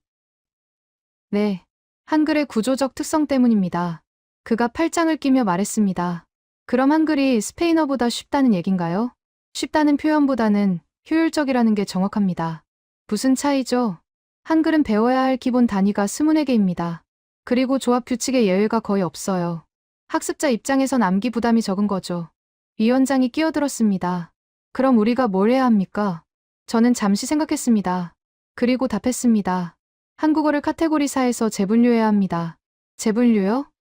네. 한글의 구조적 특성 때문입니다. 그가 팔짱을 끼며 말했습니다. 그럼 한글이 스페인어보다 쉽다는 얘긴가요? 쉽다는 표현보다는 효율적이라는 게 정확합니다. 무슨 차이죠? 한글은 배워야 할 기본 단위가 24개입니다. 그리고 조합 규칙의 예외가 거의 없어요. 학습자 입장에선 암기 부담이 적은 거죠. 위원장이 끼어들었습니다. 그럼 우리가 뭘 해야 합니까? 저는 잠시 생각했습니다. 그리고 답했습니다. 한국어를 카테고리사에서 재분류해야 합니다. 재분류요?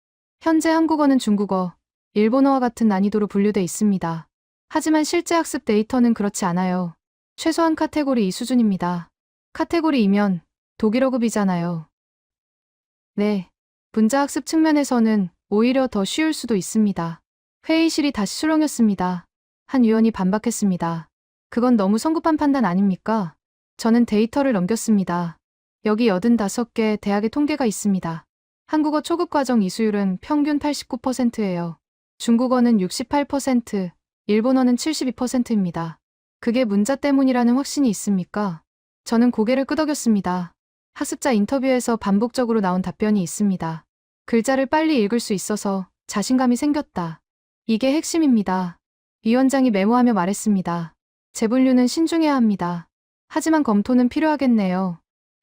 현재 한국어는 중국어, 일본어와 같은 난이도로 분류돼 있습니다. 하지만 실제 학습 데이터는 그렇지 않아요. 최소한 카테고리 2 수준입니다. 카테고리 2면 독일어급이잖아요. 네. 문자학습 측면에서는 오히려 더 쉬울 수도 있습니다. 회의실이 다시 술렁였습니다. 한 위원이 반박했습니다. 그건 너무 성급한 판단 아닙니까? 저는 데이터를 넘겼습니다. 여기 85개 대학의 통계가 있습니다. 한국어 초급 과정 이수율은 평균 89%예요. 중국어는 68%, 일본어는 72%입니다. 그게 문자 때문이라는 확신이 있습니까? 저는 고개를 끄덕였습니다. 학습자 인터뷰에서 반복적으로 나온 답변이 있습니다. 글자를 빨리 읽을 수 있어서 자신감이 생겼다. 이게 핵심입니다. 위원장이 메모하며 말했습니다. 재분류는 신중해야 합니다. 하지만 검토는 필요하겠네요.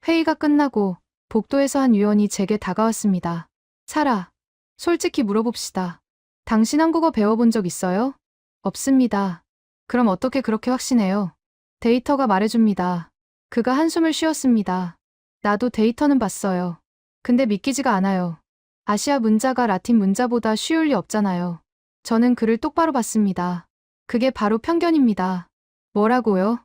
회의가 끝나고 복도에서 한 위원이 제게 다가왔습니다. 사라, 솔직히 물어봅시다. 당신 한국어 배워본 적 있어요? 없습니다. 그럼 어떻게 그렇게 확신해요? 데이터가 말해줍니다. 그가 한숨을 쉬었습니다. 나도 데이터는 봤어요. 근데 믿기지가 않아요. 아시아 문자가 라틴 문자보다 쉬울 리 없잖아요. 저는 그를 똑바로 봤습니다. 그게 바로 편견입니다. 뭐라고요?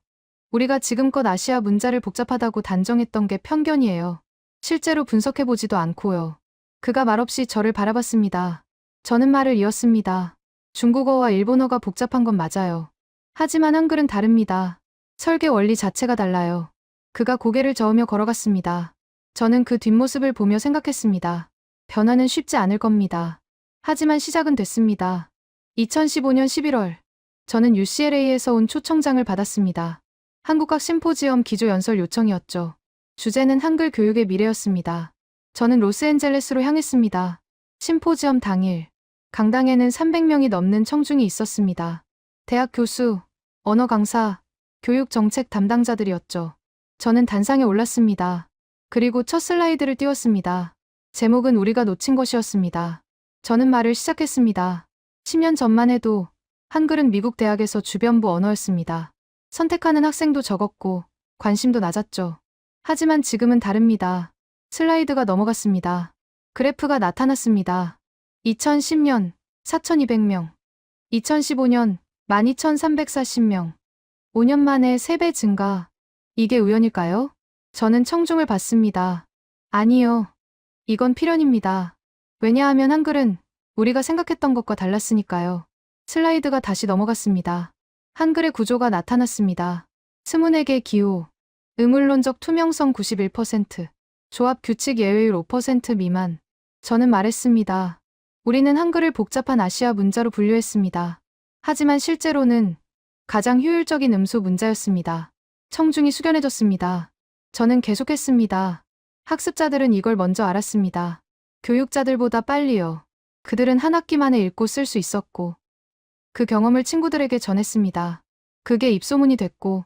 우리가 지금껏 아시아 문자를 복잡하다고 단정했던 게 편견이에요. 실제로 분석해보지도 않고요. 그가 말없이 저를 바라봤습니다. 저는 말을 이었습니다. 중국어와 일본어가 복잡한 건 맞아요. 하지만 한글은 다릅니다. 설계 원리 자체가 달라요. 그가 고개를 저으며 걸어갔습니다. 저는 그 뒷모습을 보며 생각했습니다. 변화는 쉽지 않을 겁니다. 하지만 시작은 됐습니다. 2015년 11월, 저는 UCLA에서 온 초청장을 받았습니다. 한국학 심포지엄 기조 연설 요청이었죠. 주제는 한글 교육의 미래였습니다. 저는 로스앤젤레스로 향했습니다. 심포지엄 당일, 강당에는 300명이 넘는 청중이 있었습니다. 대학 교수, 언어 강사, 교육 정책 담당자들이었죠. 저는 단상에 올랐습니다. 그리고 첫 슬라이드를 띄웠습니다. 제목은 우리가 놓친 것이었습니다. 저는 말을 시작했습니다. 10년 전만 해도 한글은 미국 대학에서 주변부 언어였습니다. 선택하는 학생도 적었고 관심도 낮았죠. 하지만 지금은 다릅니다. 슬라이드가 넘어갔습니다. 그래프가 나타났습니다. 2010년 4,200명, 2015년 12,340명, 5년 만에 3배 증가. 이게 우연일까요? 저는 청중을 봤습니다. 아니요. 이건 필연입니다. 왜냐하면 한글은 우리가 생각했던 것과 달랐으니까요. 슬라이드가 다시 넘어갔습니다. 한글의 구조가 나타났습니다. 스문에게 기호, 의문론적 투명성 91%, 조합 규칙 예외율 5% 미만. 저는 말했습니다. 우리는 한글을 복잡한 아시아 문자로 분류했습니다. 하지만 실제로는 가장 효율적인 음소 문자였습니다. 청중이 숙연해졌습니다. 저는 계속했습니다. 학습자들은 이걸 먼저 알았습니다. 교육자들보다 빨리요. 그들은 한 학기 만에 읽고 쓸 수 있었고, 그 경험을 친구들에게 전했습니다. 그게 입소문이 됐고,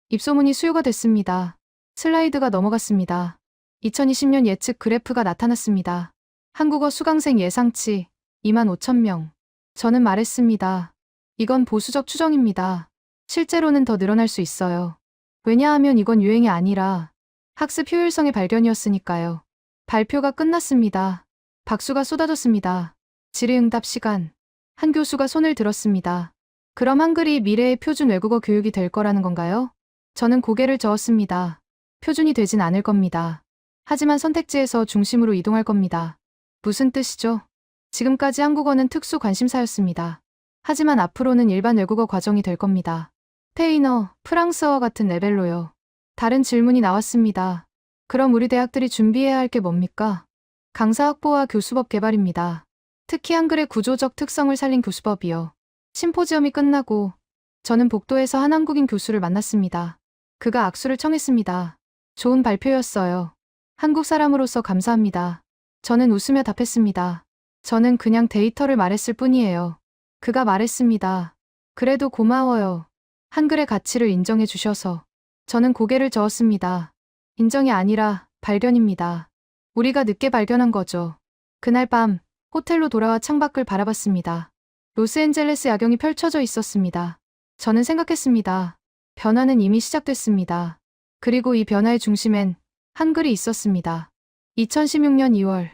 입소문이 수요가 됐습니다. 슬라이드가 넘어갔습니다. 2020년 예측 그래프가 나타났습니다. 한국어 수강생 예상치 25,000명. 저는 말했습니다. 이건 보수적 추정입니다. 실제로는 더 늘어날 수 있어요. 왜냐하면 이건 유행이 아니라 학습 효율성의 발견이었으니까요. 발표가 끝났습니다. 박수가 쏟아졌습니다. 질의응답 시간. 한 교수가 손을 들었습니다. 그럼 한글이 미래의 표준 외국어 교육이 될 거라는 건가요? 저는 고개를 저었습니다. 표준이 되진 않을 겁니다. 하지만 선택지에서 중심으로 이동할 겁니다. 무슨 뜻이죠? 지금까지 한국어는 특수 관심사였습니다. 하지만 앞으로는 일반 외국어 과정이 될 겁니다. 스페인어, 프랑스어 같은 레벨로요. 다른 질문이 나왔습니다. 그럼 우리 대학들이 준비해야 할 게 뭡니까? 강사 확보와 교수법 개발입니다. 특히 한글의 구조적 특성을 살린 교수법이요. 심포지엄이 끝나고 저는 복도에서 한 한국인 교수를 만났습니다. 그가 악수를 청했습니다. 좋은 발표였어요. 한국 사람으로서 감사합니다. 저는 웃으며 답했습니다. 저는 그냥 데이터를 말했을 뿐이에요. 그가 말했습니다. 그래도 고마워요. 한글의 가치를 인정해 주셔서. 저는 고개를 저었습니다. 인정이 아니라 발견입니다. 우리가 늦게 발견한 거죠. 그날 밤 호텔로 돌아와 창밖을 바라봤습니다. 로스앤젤레스 야경이 펼쳐져 있었습니다. 저는 생각했습니다. 변화는 이미 시작됐습니다. 그리고 이 변화의 중심엔 한글이 있었습니다. 2016년 2월,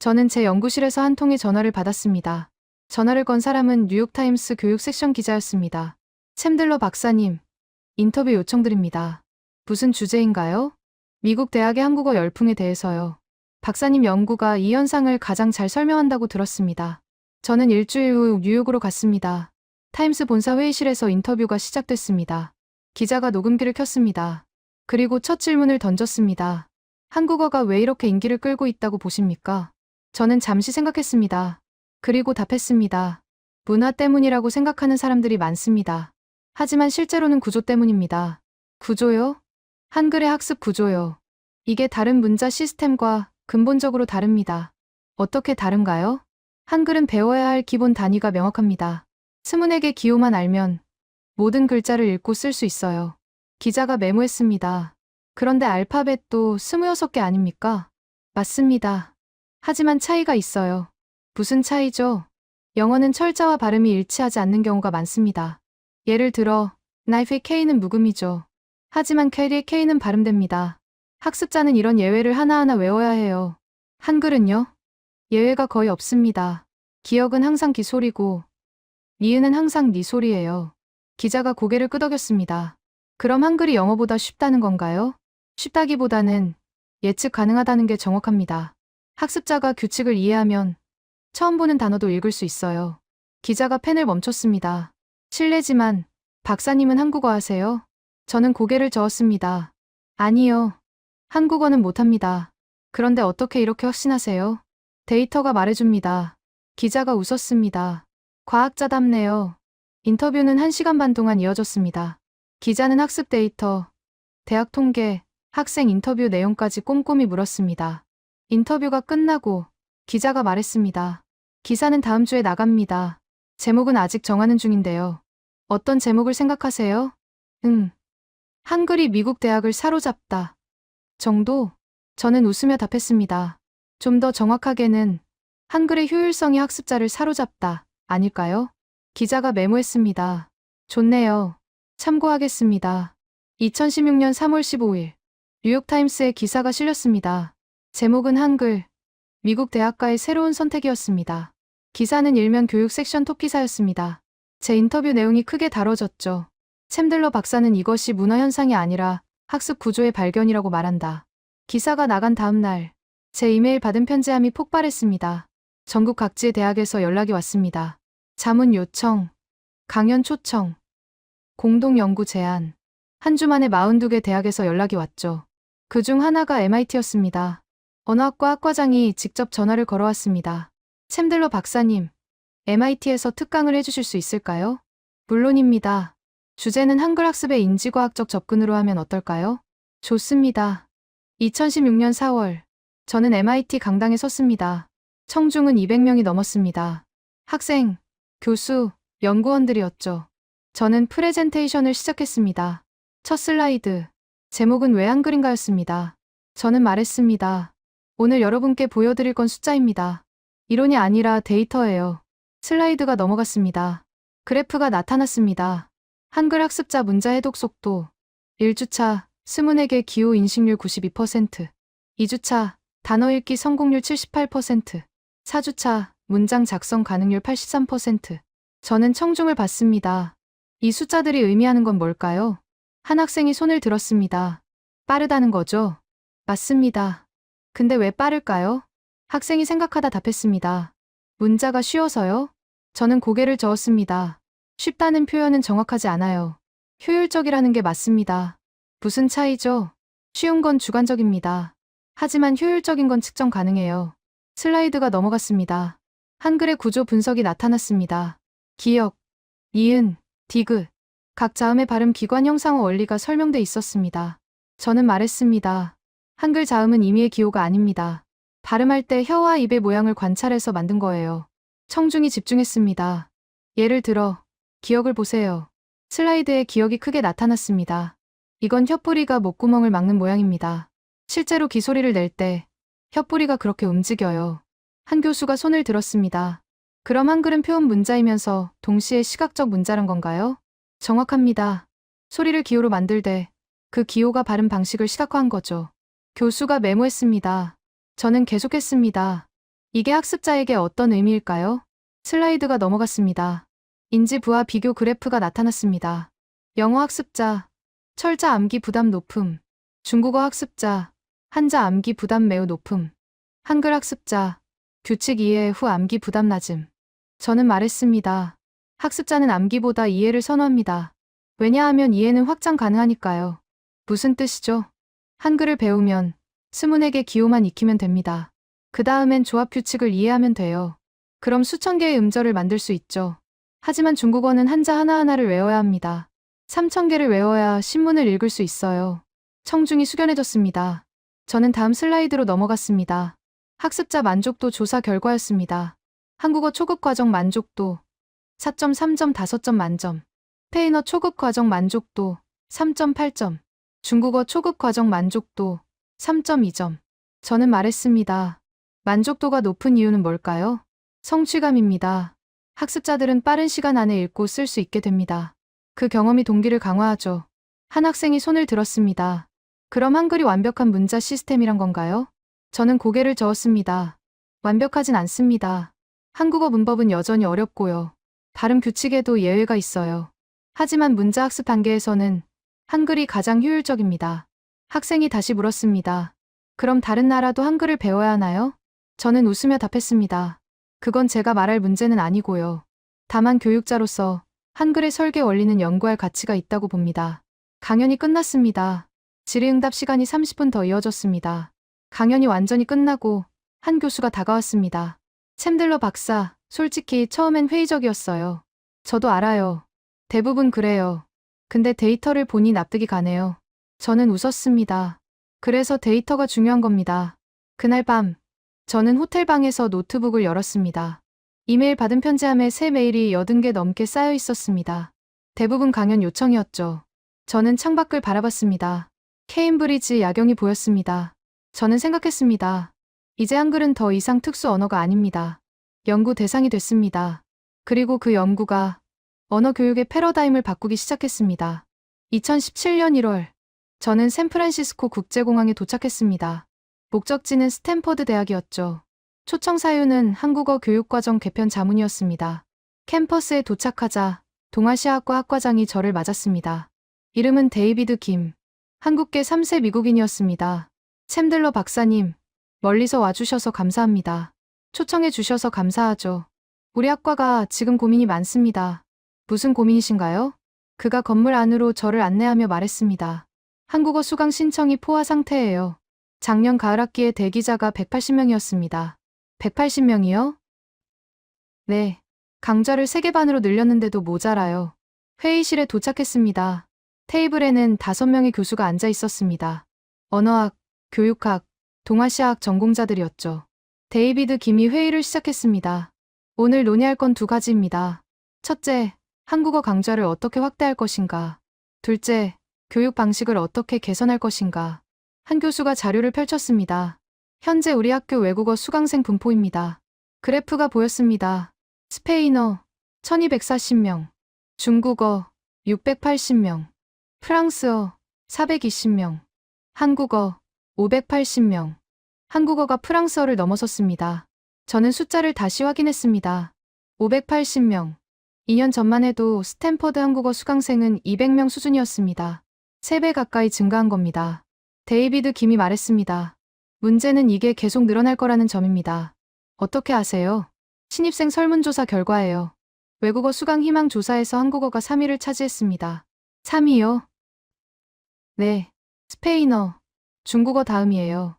저는 제 연구실에서 한 통의 전화를 받았습니다. 전화를 건 사람은 뉴욕타임스 교육 섹션 기자였습니다. 챔들러 박사님, 인터뷰 요청드립니다. 무슨 주제인가요? 미국 대학의 한국어 열풍에 대해서요. 박사님 연구가 이 현상을 가장 잘 설명한다고 들었습니다. 저는 일주일 후 뉴욕으로 갔습니다. 타임스 본사 회의실에서 인터뷰가 시작됐습니다. 기자가 녹음기를 켰습니다. 그리고 첫 질문을 던졌습니다. 한국어가 왜 이렇게 인기를 끌고 있다고 보십니까? 저는 잠시 생각했습니다. 그리고 답했습니다. 문화 때문이라고 생각하는 사람들이 많습니다. 하지만 실제로는 구조 때문입니다. 구조요? 한글의 학습 구조요. 이게 다른 문자 시스템과 근본적으로 다릅니다. 어떻게 다른가요? 한글은 배워야 할 기본 단위가 명확합니다. 스문에게 기호만 알면 모든 글자를 읽고 쓸 수 있어요. 기자가 메모했습니다. 그런데 알파벳도 26개 아닙니까? 맞습니다. 하지만 차이가 있어요. 무슨 차이죠? 영어는 철자와 발음이 일치하지 않는 경우가 많습니다. 예를 들어, knife의 K는 묵음이죠. 하지만 캐리의 K는 발음됩니다. 학습자는 이런 예외를 하나하나 외워야 해요. 한글은요? 예외가 거의 없습니다. 기억은 항상 기소리고, 니은은 항상 니 소리예요. 기자가 고개를 끄덕였습니다. 그럼 한글이 영어보다 쉽다는 건가요? 쉽다기보다는 예측 가능하다는 게 정확합니다. 학습자가 규칙을 이해하면 처음 보는 단어도 읽을 수 있어요. 기자가 펜을 멈췄습니다. 실례지만 박사님은 한국어 하세요? 저는 고개를 저었습니다. 아니요. 한국어는 못합니다. 그런데 어떻게 이렇게 확신하세요? 데이터가 말해줍니다. 기자가 웃었습니다. 과학자답네요. 인터뷰는 1시간 반 동안 이어졌습니다. 기자는 학습 데이터, 대학 통계, 학생 인터뷰 내용까지 꼼꼼히 물었습니다. 인터뷰가 끝나고 기자가 말했습니다. 기사는 다음 주에 나갑니다. 제목은 아직 정하는 중인데요. 어떤 제목을 생각하세요? 한글이 미국 대학을 사로잡다. 정도? 저는 웃으며 답했습니다. 좀 더 정확하게는 한글의 효율성이 학습자를 사로잡다. 아닐까요? 기자가 메모했습니다. 좋네요. 참고하겠습니다. 2016년 3월 15일 뉴욕타임스에 기사가 실렸습니다. 제목은 한글, 미국 대학가의 새로운 선택이었습니다. 기사는 일면 교육 섹션 톱기사였습니다. 제 인터뷰 내용이 크게 다뤄졌죠. 챔들러 박사는 이것이 문화 현상이 아니라 학습 구조의 발견이라고 말한다. 기사가 나간 다음 날, 제 이메일 받은 편지함이 폭발했습니다. 전국 각지의 대학에서 연락이 왔습니다. 자문 요청, 강연 초청, 공동 연구 제안. 한 주 만에 42개 대학에서 연락이 왔죠. 그중 하나가 MIT였습니다. 언어학과 학과장이 직접 전화를 걸어왔습니다. 챈들러 박사님, MIT에서 특강을 해주실 수 있을까요? 물론입니다. 주제는 한글 학습의 인지과학적 접근으로 하면 어떨까요? 좋습니다. 2016년 4월, 저는 MIT 강당에 섰습니다. 청중은 200명이 넘었습니다. 학생, 교수, 연구원들이었죠. 저는 프레젠테이션을 시작했습니다. 첫 슬라이드, 제목은 왜 한글인가였습니다. 저는 말했습니다. 오늘 여러분께 보여드릴 건 숫자입니다. 이론이 아니라 데이터예요. 슬라이드가 넘어갔습니다. 그래프가 나타났습니다. 한글 학습자 문자 해독 속도 1주차 스문에게 기호 인식률 92%, 2주차 단어 읽기 성공률 78%, 4주차 문장 작성 가능률 83%. 저는 청중을 봤습니다. 이 숫자들이 의미하는 건 뭘까요? 한 학생이 손을 들었습니다. 빠르다는 거죠? 맞습니다. 근데 왜 빠를까요? 학생이 생각하다 답했습니다. 문자가 쉬워서요? 저는 고개를 저었습니다. 쉽다는 표현은 정확하지 않아요. 효율적이라는 게 맞습니다. 무슨 차이죠? 쉬운 건 주관적입니다. 하지만 효율적인 건 측정 가능해요. 슬라이드가 넘어갔습니다. 한글의 구조 분석이 나타났습니다. 기역, 니은, 디귿, 각 자음의 발음 기관 형상어 원리가 설명돼 있었습니다. 저는 말했습니다. 한글 자음은 임의의 기호가 아닙니다. 발음할 때 혀와 입의 모양을 관찰해서 만든 거예요. 청중이 집중했습니다. 예를 들어, 기역을 보세요. 슬라이드에 기역이 크게 나타났습니다. 이건 혓뿌리가 목구멍을 막는 모양입니다. 실제로 기소리를 낼 때 혓뿌리가 그렇게 움직여요. 한 교수가 손을 들었습니다. 그럼 한글은 표현 문자이면서 동시에 시각적 문자란 건가요? 정확합니다. 소리를 기호로 만들 때 그 기호가 발음 방식을 시각화한 거죠. 교수가 메모했습니다. 저는 계속했습니다. 이게 학습자에게 어떤 의미일까요? 슬라이드가 넘어갔습니다. 인지 부하 비교 그래프가 나타났습니다. 영어 학습자, 철자 암기 부담 높음. 중국어 학습자, 한자 암기 부담 매우 높음. 한글 학습자, 규칙 이해 후 암기 부담 낮음. 저는 말했습니다. 학습자는 암기보다 이해를 선호합니다. 왜냐하면 이해는 확장 가능하니까요. 무슨 뜻이죠? 한글을 배우면 스문에게 기호만 익히면 됩니다. 그 다음엔 조합 규칙을 이해하면 돼요. 그럼 수천 개의 음절을 만들 수 있죠. 하지만 중국어는 한자 하나하나를 외워야 합니다. 3,000개를 외워야 신문을 읽을 수 있어요. 청중이 숙연해졌습니다. 저는 다음 슬라이드로 넘어갔습니다. 학습자 만족도 조사 결과였습니다. 한국어 초급 과정 만족도 4.3점 5점 만점. 스페인어 초급 과정 만족도 3.8점. 중국어 초급 과정 만족도 3.2점. 저는 말했습니다. 만족도가 높은 이유는 뭘까요? 성취감입니다. 학습자들은 빠른 시간 안에 읽고 쓸 수 있게 됩니다. 그 경험이 동기를 강화하죠. 한 학생이 손을 들었습니다. 그럼 한글이 완벽한 문자 시스템이란 건가요? 저는 고개를 저었습니다. 완벽하진 않습니다. 한국어 문법은 여전히 어렵고요. 발음 규칙에도 예외가 있어요. 하지만 문자 학습 단계에서는 한글이 가장 효율적입니다. 학생이 다시 물었습니다. 그럼 다른 나라도 한글을 배워야 하나요? 저는 웃으며 답했습니다. 그건 제가 말할 문제는 아니고요. 다만 교육자로서 한글의 설계 원리는 연구할 가치가 있다고 봅니다. 강연이 끝났습니다. 질의응답 시간이 30분 더 이어졌습니다. 강연이 완전히 끝나고 한 교수가 다가왔습니다. 챈들러 박사, 솔직히 처음엔 회의적이었어요. 저도 알아요. 대부분 그래요. 근데 데이터를 보니 납득이 가네요. 저는 웃었습니다. 그래서 데이터가 중요한 겁니다. 그날 밤, 저는 호텔방에서 노트북을 열었습니다. 이메일 받은 편지함에 새 메일이 80개 넘게 쌓여 있었습니다. 대부분 강연 요청이었죠. 저는 창밖을 바라봤습니다. 케임브리지 야경이 보였습니다. 저는 생각했습니다. 이제 한글은 더 이상 특수 언어가 아닙니다. 연구 대상이 됐습니다. 그리고 그 연구가 언어 교육의 패러다임을 바꾸기 시작했습니다. 2017년 1월, 저는 샌프란시스코 국제공항에 도착했습니다. 목적지는 스탠퍼드 대학이었죠. 초청 사유는 한국어 교육과정 개편 자문이었습니다. 캠퍼스에 도착하자 동아시아학과 학과장이 저를 맞았습니다. 이름은 데이비드 김. 한국계 3세 미국인이었습니다. 챈들러 박사님, 멀리서 와주셔서 감사합니다. 초청해 주셔서 감사하죠. 우리 학과가 지금 고민이 많습니다. 무슨 고민이신가요? 그가 건물 안으로 저를 안내하며 말했습니다. 한국어 수강 신청이 포화 상태예요. 작년 가을 학기에 대기자가 180명이었습니다. 180명이요? 네. 강좌를 3개 반으로 늘렸는데도 모자라요. 회의실에 도착했습니다. 테이블에는 5명의 교수가 앉아 있었습니다. 언어학, 교육학, 동아시아학 전공자들이었죠. 데이비드 김이 회의를 시작했습니다. 오늘 논의할 건 2가지입니다. 첫째, 한국어 강좌를 어떻게 확대할 것인가. 둘째, 교육 방식을 어떻게 개선할 것인가. 한 교수가 자료를 펼쳤습니다. 현재 우리 학교 외국어 수강생 분포입니다. 그래프가 보였습니다. 스페인어 1240명, 중국어 680명, 프랑스어 420명, 한국어 580명. 한국어가 프랑스어를 넘어섰습니다. 저는 숫자를 다시 확인했습니다. 580명. 2년 전만 해도 스탠퍼드 한국어 수강생은 200명 수준이었습니다. 3배 가까이 증가한 겁니다. 데이비드 김이 말했습니다. 문제는 이게 계속 늘어날 거라는 점입니다. 어떻게 아세요? 신입생 설문조사 결과예요. 외국어 수강 희망 조사에서 한국어가 3위를 차지했습니다. 3위요? 네. 스페인어, 중국어 다음이에요.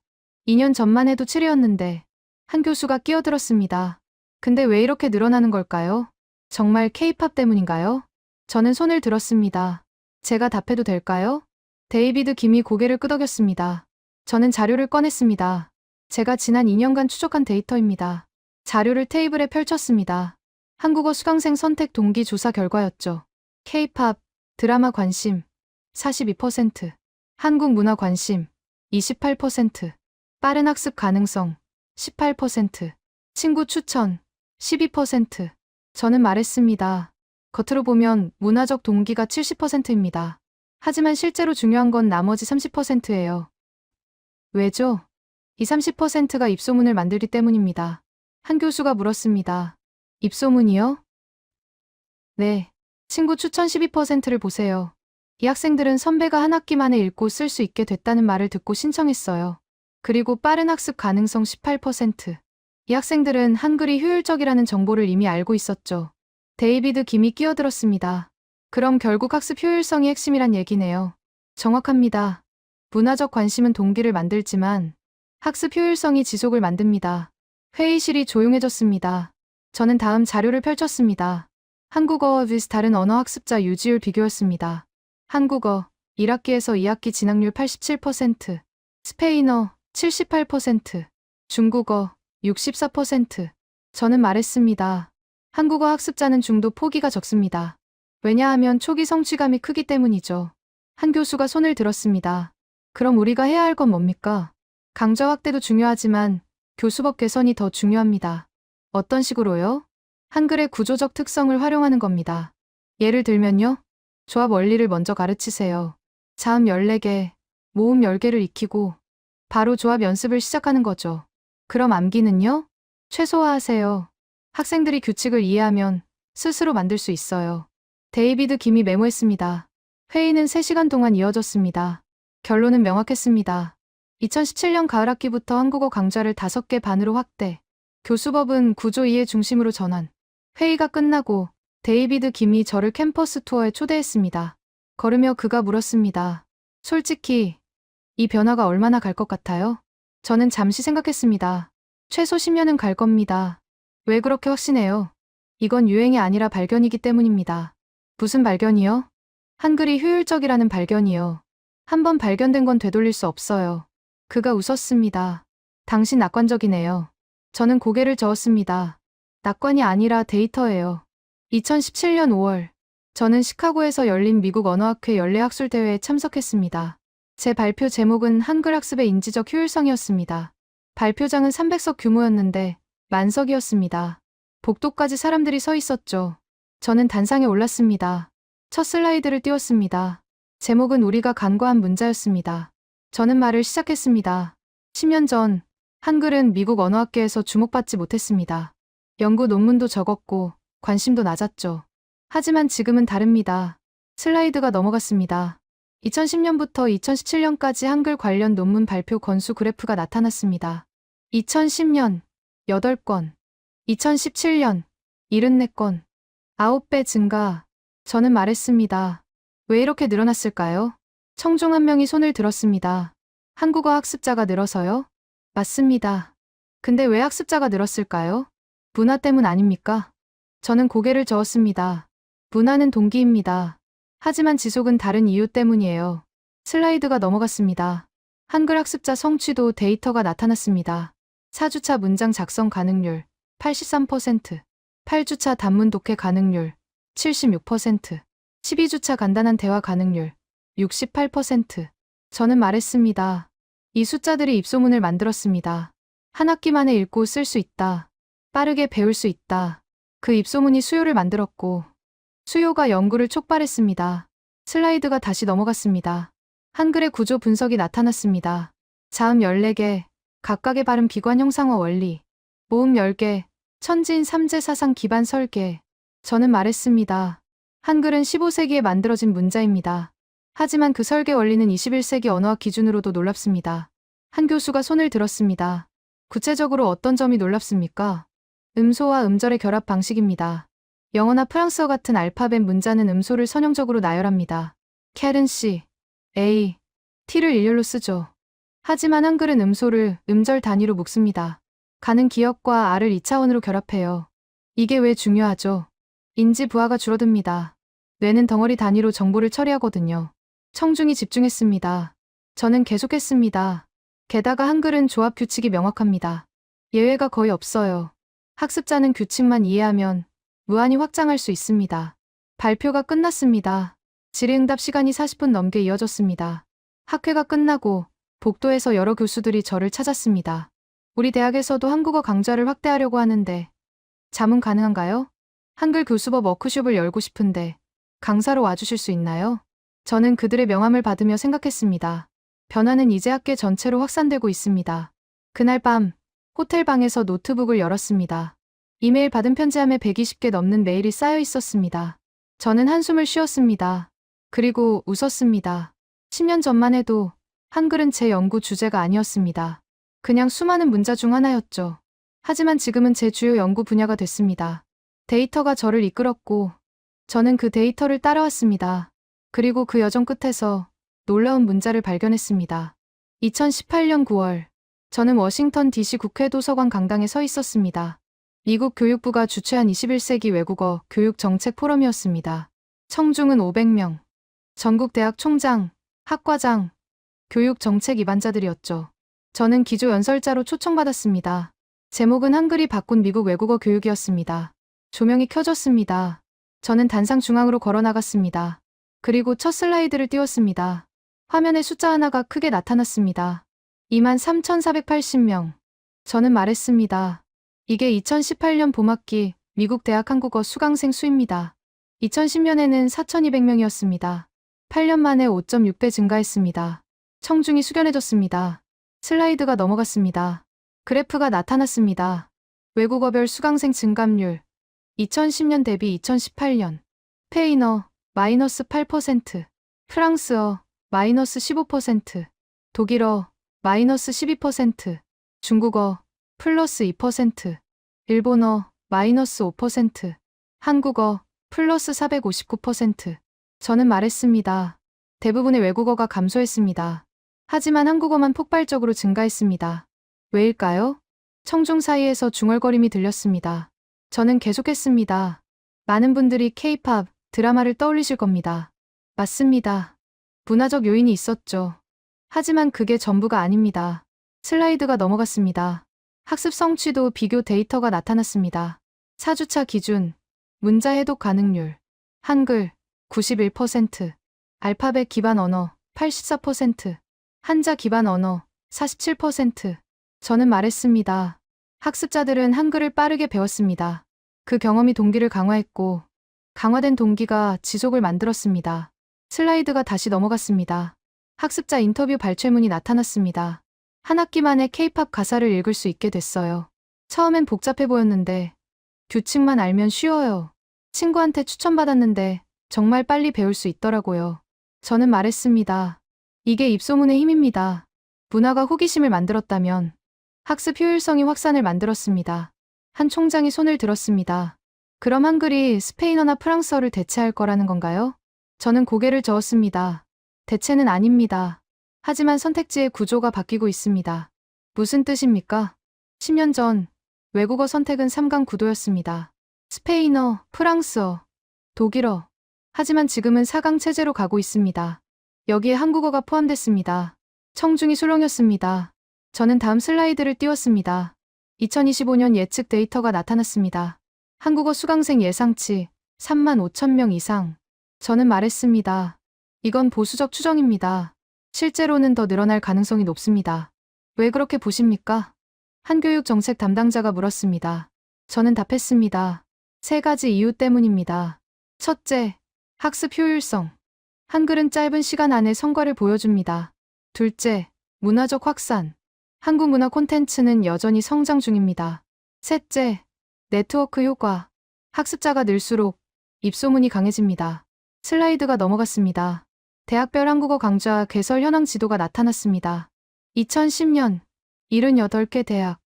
2년 전만 해도 7위였는데 한 교수가 끼어들었습니다. 근데 왜 이렇게 늘어나는 걸까요? 정말 K-팝 때문인가요? 저는 손을 들었습니다. 제가 답해도 될까요? 데이비드 김이 고개를 끄덕였습니다. 저는 자료를 꺼냈습니다. 제가 지난 2년간 추적한 데이터입니다. 자료를 테이블에 펼쳤습니다. 한국어 수강생 선택 동기 조사 결과였죠. K-팝, 드라마 관심 42%, 한국 문화 관심 28%, 빠른 학습 가능성 18%, 친구 추천 12%. 저는 말했습니다. 겉으로 보면 문화적 동기가 70%입니다. 하지만 실제로 중요한 건 나머지 30%예요. 왜죠? 이 30%가 입소문을 만들기 때문입니다. 한 교수가 물었습니다. 입소문이요? 네. 친구 추천 12%를 보세요. 이 학생들은 선배가 한 학기 만에 읽고 쓸 수 있게 됐다는 말을 듣고 신청했어요. 그리고 빠른 학습 가능성 18%. 이 학생들은 한글이 효율적이라는 정보를 이미 알고 있었죠. 데이비드 김이 끼어들었습니다. 그럼 결국 학습 효율성이 핵심이란 얘기네요. 정확합니다. 문화적 관심은 동기를 만들지만 학습 효율성이 지속을 만듭니다. 회의실이 조용해졌습니다. 저는 다음 자료를 펼쳤습니다. 한국어와 다른 언어 학습자 유지율 비교였습니다. 한국어 1학기에서 2학기 진학률 87%, 스페인어 78%, 중국어 64%. 저는 말했습니다. 한국어 학습자는 중도 포기가 적습니다. 왜냐하면 초기 성취감이 크기 때문이죠. 한 교수가 손을 들었습니다. 그럼 우리가 해야 할 건 뭡니까? 강좌 확대도 중요하지만 교수법 개선이 더 중요합니다. 어떤 식으로요? 한글의 구조적 특성을 활용하는 겁니다. 예를 들면요. 조합 원리를 먼저 가르치세요. 자음 14개, 모음 10개를 익히고 바로 조합 연습을 시작하는 거죠. 그럼 암기는요? 최소화하세요. 학생들이 규칙을 이해하면 스스로 만들 수 있어요. 데이비드 김이 메모했습니다. 회의는 3시간 동안 이어졌습니다. 결론은 명확했습니다. 2017년 가을 학기부터 한국어 강좌를 5개 반으로 확대. 교수법은 구조 이해 중심으로 전환. 회의가 끝나고 데이비드 김이 저를 캠퍼스 투어에 초대했습니다. 걸으며 그가 물었습니다. 솔직히 이 변화가 얼마나 갈 것 같아요? 저는 잠시 생각했습니다. 최소 10년은 갈 겁니다. 왜 그렇게 확신해요? 이건 유행이 아니라 발견이기 때문입니다. 무슨 발견이요? 한글이 효율적이라는 발견이요. 한번 발견된 건 되돌릴 수 없어요. 그가 웃었습니다. 당신 낙관적이네요. 저는 고개를 저었습니다. 낙관이 아니라 데이터예요. 2017년 5월, 저는 시카고에서 열린 미국 언어학회 연례학술대회에 참석했습니다. 제 발표 제목은 한글 학습의 인지적 효율성이었습니다. 발표장은 300석 규모였는데 만석이었습니다. 복도까지 사람들이 서 있었죠. 저는 단상에 올랐습니다. 첫 슬라이드를 띄웠습니다. 제목은 우리가 간과한 문자였습니다. 저는 말을 시작했습니다. 10년 전 한글은 미국 언어학계에서 주목받지 못했습니다. 연구 논문도 적었고 관심도 낮았죠. 하지만 지금은 다릅니다. 슬라이드가 넘어갔습니다. 2010년부터 2017년까지 한글 관련 논문 발표 건수 그래프가 나타났습니다. 2010년 8건, 2017년 74건, 9배 증가. 저는 말했습니다. 왜 이렇게 늘어났을까요? 청중 한 명이 손을 들었습니다. 한국어 학습자가 늘어서요? 맞습니다. 근데 왜 학습자가 늘었을까요? 문화 때문 아닙니까? 저는 고개를 저었습니다. 문화는 동기입니다. 하지만 지속은 다른 이유 때문이에요. 슬라이드가 넘어갔습니다. 한글 학습자 성취도 데이터가 나타났습니다. 4주차 문장 작성 가능률 83%, 8주차 단문 독해 가능률 76%, 12주차 간단한 대화 가능률 68%. 저는 말했습니다. 이 숫자들이 입소문을 만들었습니다. 한 학기 만에 읽고 쓸 수 있다. 빠르게 배울 수 있다. 그 입소문이 수요를 만들었고, 수요가 연구를 촉발했습니다. 슬라이드가 다시 넘어갔습니다. 한글의 구조 분석이 나타났습니다. 자음 14개, 각각의 발음 비관 형상화 원리, 모음 10개, 천지인 3제 사상 기반 설계. 저는 말했습니다. 한글은 15세기에 만들어진 문자입니다. 하지만 그 설계 원리는 21세기 언어학 기준으로도 놀랍습니다. 한 교수가 손을 들었습니다. 구체적으로 어떤 점이 놀랍습니까? 음소와 음절의 결합 방식입니다. 영어나 프랑스어 같은 알파벳 문자는 음소를 선형적으로 나열합니다. 캣은 C, A, T를 일렬로 쓰죠. 하지만 한글은 음소를 음절 단위로 묶습니다. 가는 기역과 R을 2차원으로 결합해요. 이게 왜 중요하죠? 인지 부하가 줄어듭니다. 뇌는 덩어리 단위로 정보를 처리하거든요. 청중이 집중했습니다. 저는 계속했습니다. 게다가 한글은 조합 규칙이 명확합니다. 예외가 거의 없어요. 학습자는 규칙만 이해하면 무한히 확장할 수 있습니다. 발표가 끝났습니다. 질의응답 시간이 40분 넘게 이어졌습니다. 학회가 끝나고 복도에서 여러 교수들이 저를 찾았습니다. 우리 대학에서도 한국어 강좌를 확대하려고 하는데 자문 가능한가요? 한글 교수법 워크숍을 열고 싶은데 강사로 와주실 수 있나요? 저는 그들의 명함을 받으며 생각했습니다. 변화는 이제 학계 전체로 확산되고 있습니다. 그날 밤 호텔 방에서 노트북을 열었습니다. 이메일 받은 편지함에 120개 넘는 메일이 쌓여 있었습니다. 저는 한숨을 쉬었습니다. 그리고 웃었습니다. 10년 전만 해도 한글은 제 연구 주제가 아니었습니다. 그냥 수많은 문자 중 하나였죠. 하지만 지금은 제 주요 연구 분야가 됐습니다. 데이터가 저를 이끌었고 저는 그 데이터를 따라왔습니다. 그리고 그 여정 끝에서 놀라운 문자를 발견했습니다. 2018년 9월, 저는 워싱턴 DC 국회 도서관 강당에 서 있었습니다. 미국 교육부가 주최한 21세기 외국어 교육 정책 포럼이었습니다. 청중은 500명. 전국 대학 총장, 학과장, 교육 정책 입안자들이었죠. 저는 기조 연설자로 초청받았습니다. 제목은 한글이 바꾼 미국 외국어 교육이었습니다. 조명이 켜졌습니다. 저는 단상 중앙으로 걸어 나갔습니다. 그리고 첫 슬라이드를 띄웠습니다. 화면에 숫자 하나가 크게 나타났습니다. 23,480명. 저는 말했습니다. 이게 2018년 봄학기 미국 대학 한국어 수강생 수입니다. 2010년에는 4,200명이었습니다. 8년 만에 5.6배 증가했습니다. 청중이 숙연해졌습니다. 슬라이드가 넘어갔습니다. 그래프가 나타났습니다. 외국어별 수강생 증감률 2010년 대비 2018년 스페인어 마이너스 8%, 프랑스어 마이너스 15%, 독일어 마이너스 12%, 중국어 플러스 2%, 일본어 마이너스 5%, 한국어 플러스 459%. 저는 말했습니다. 대부분의 외국어가 감소했습니다. 하지만 한국어만 폭발적으로 증가했습니다. 왜일까요? 청중 사이에서 중얼거림이 들렸습니다. 저는 계속했습니다. 많은 분들이 K-팝, 드라마를 떠올리실 겁니다. 맞습니다. 문화적 요인이 있었죠. 하지만 그게 전부가 아닙니다. 슬라이드가 넘어갔습니다. 학습 성취도 비교 데이터가 나타났습니다. 4주차 기준, 문자 해독 가능률, 한글 91%, 알파벳 기반 언어 84%, 한자 기반 언어 47%. 저는 말했습니다. 학습자들은 한글을 빠르게 배웠습니다. 그 경험이 동기를 강화했고, 강화된 동기가 지속을 만들었습니다. 슬라이드가 다시 넘어갔습니다. 학습자 인터뷰 발췌문이 나타났습니다. 한 학기 만에 K-팝 가사를 읽을 수 있게 됐어요. 처음엔 복잡해 보였는데 규칙만 알면 쉬워요. 친구한테 추천받았는데 정말 빨리 배울 수 있더라고요. 저는 말했습니다. 이게 입소문의 힘입니다. 문화가 호기심을 만들었다면 학습 효율성이 확산을 만들었습니다. 한 총장이 손을 들었습니다. 그럼 한글이 스페인어나 프랑스어를 대체할 거라는 건가요? 저는 고개를 저었습니다. 대체는 아닙니다. 하지만 선택지의 구조가 바뀌고 있습니다. 무슨 뜻입니까? 10년 전 외국어 선택은 3강 구도였습니다. 스페인어, 프랑스어, 독일어. 하지만 지금은 4강 체제로 가고 있습니다. 여기에 한국어가 포함됐습니다. 청중이 술렁였습니다. 저는 다음 슬라이드를 띄웠습니다. 2025년 예측 데이터가 나타났습니다. 한국어 수강생 예상치 35,000명 이상. 저는 말했습니다. 이건 보수적 추정입니다. 실제로는 더 늘어날 가능성이 높습니다. 왜 그렇게 보십니까? 한 교육 정책 담당자가 물었습니다. 저는 답했습니다. 3가지 이유 때문입니다. 첫째, 학습 효율성. 한글은 짧은 시간 안에 성과를 보여줍니다. 둘째, 문화적 확산. 한국 문화 콘텐츠는 여전히 성장 중입니다. 셋째, 네트워크 효과. 학습자가 늘수록 입소문이 강해집니다. 슬라이드가 넘어갔습니다. 대학별 한국어 강좌 개설 현황 지도가 나타났습니다. 2010년 78개 대학,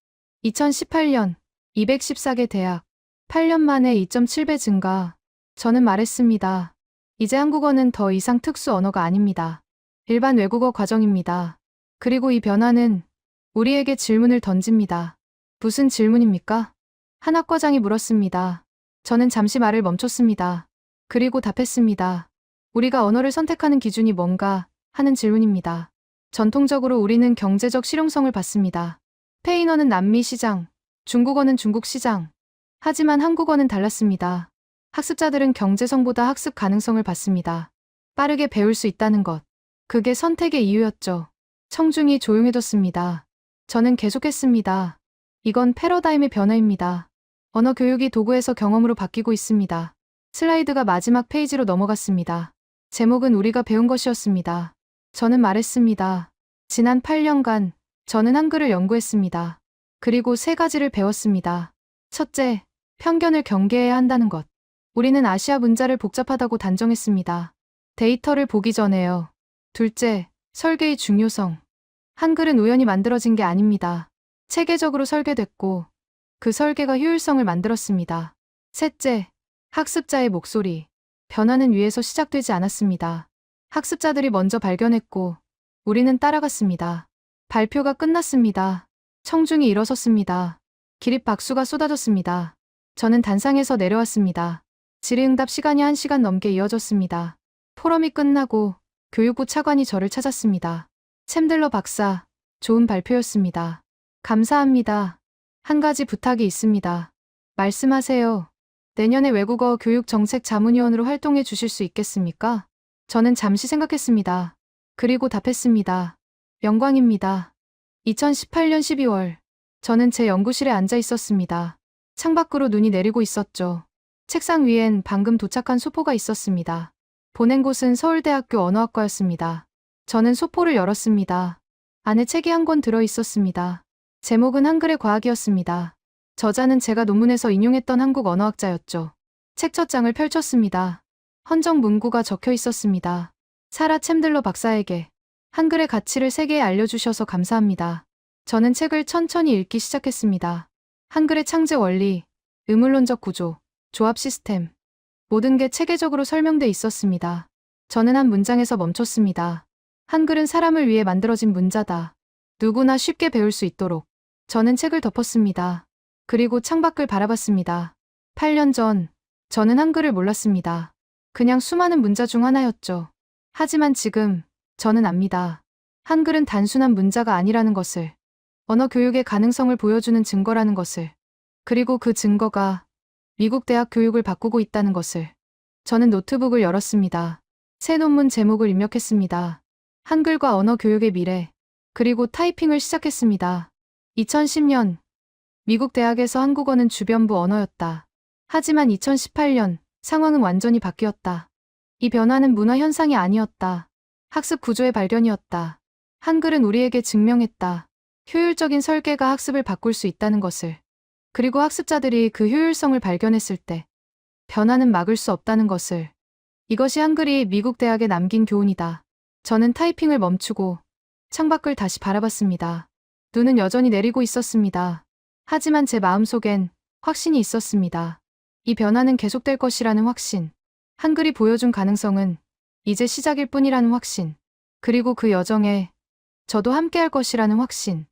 2018년 214개 대학, 8년 만에 2.7배 증가. 저는 말했습니다. 이제 한국어는 더 이상 특수 언어가 아닙니다. 일반 외국어 과정입니다. 그리고 이 변화는 우리에게 질문을 던집니다. 무슨 질문입니까? 한 학과장이 물었습니다. 저는 잠시 말을 멈췄습니다. 그리고 답했습니다. 우리가 언어를 선택하는 기준이 뭔가 하는 질문입니다. 전통적으로 우리는 경제적 실용성을 봤습니다. 스페인어는 남미 시장, 중국어는 중국 시장. 하지만 한국어는 달랐습니다. 학습자들은 경제성보다 학습 가능성을 봤습니다. 빠르게 배울 수 있다는 것. 그게 선택의 이유였죠. 청중이 조용해졌습니다. 저는 계속했습니다. 이건 패러다임의 변화입니다. 언어 교육이 도구에서 경험으로 바뀌고 있습니다. 슬라이드가 마지막 페이지로 넘어갔습니다. 제목은 우리가 배운 것이었습니다. 저는 말했습니다. 지난 8년간 저는 한글을 연구했습니다. 그리고 3가지를 배웠습니다. 첫째, 편견을 경계해야 한다는 것. 우리는 아시아 문자를 복잡하다고 단정했습니다. 데이터를 보기 전에요. 둘째, 설계의 중요성. 한글은 우연히 만들어진 게 아닙니다. 체계적으로 설계됐고 그 설계가 효율성을 만들었습니다. 셋째, 학습자의 목소리. 변화는 위에서 시작되지 않았습니다. 학습자들이 먼저 발견했고 우리는 따라갔습니다. 발표가 끝났습니다. 청중이 일어섰습니다. 기립 박수가 쏟아졌습니다. 저는 단상에서 내려왔습니다. 질의응답 시간이 1시간 넘게 이어졌습니다. 포럼이 끝나고 교육부 차관이 저를 찾았습니다. 챈들러 박사, 좋은 발표였습니다. 감사합니다. 한 가지 부탁이 있습니다. 말씀하세요. 내년에 외국어 교육 정책 자문위원으로 활동해 주실 수 있겠습니까? 저는 잠시 생각했습니다. 그리고 답했습니다. 영광입니다. 2018년 12월, 저는 제 연구실에 앉아 있었습니다. 창밖으로 눈이 내리고 있었죠. 책상 위엔 방금 도착한 소포가 있었습니다. 보낸 곳은 서울대학교 언어학과였습니다. 저는 소포를 열었습니다. 안에 책이 한 권 들어 있었습니다. 제목은 한글의 과학이었습니다. 저자는 제가 논문에서 인용했던 한국 언어학자였죠. 책 첫 장을 펼쳤습니다. 헌정 문구가 적혀 있었습니다. 사라 챈들러 박사에게 한글의 가치를 세계에 알려주셔서 감사합니다. 저는 책을 천천히 읽기 시작했습니다. 한글의 창제 원리, 의문론적 구조, 조합 시스템. 모든 게 체계적으로 설명돼 있었습니다. 저는 한 문장에서 멈췄습니다. 한글은 사람을 위해 만들어진 문자다. 누구나 쉽게 배울 수 있도록. 저는 책을 덮었습니다. 그리고 창밖을 바라봤습니다. 8년 전, 저는 한글을 몰랐습니다. 그냥 수많은 문자 중 하나였죠. 하지만 지금, 저는 압니다. 한글은 단순한 문자가 아니라는 것을. 언어 교육의 가능성을 보여주는 증거라는 것을. 그리고 그 증거가 미국 대학 교육을 바꾸고 있다는 것을. 저는 노트북을 열었습니다. 새 논문 제목을 입력했습니다. 한글과 언어 교육의 미래. 그리고 타이핑을 시작했습니다. 2010년, 미국 대학에서 한국어는 주변부 언어였다. 하지만 2018년, 상황은 완전히 바뀌었다. 이 변화는 문화 현상이 아니었다. 학습 구조의 발견이었다. 한글은 우리에게 증명했다. 효율적인 설계가 학습을 바꿀 수 있다는 것을. 그리고 학습자들이 그 효율성을 발견했을 때 변화는 막을 수 없다는 것을. 이것이 한글이 미국 대학에 남긴 교훈이다. 저는 타이핑을 멈추고 창밖을 다시 바라봤습니다. 눈은 여전히 내리고 있었습니다. 하지만 제 마음속엔 확신이 있었습니다. 이 변화는 계속될 것이라는 확신. 한글이 보여준 가능성은 이제 시작일 뿐이라는 확신. 그리고 그 여정에 저도 함께할 것이라는 확신.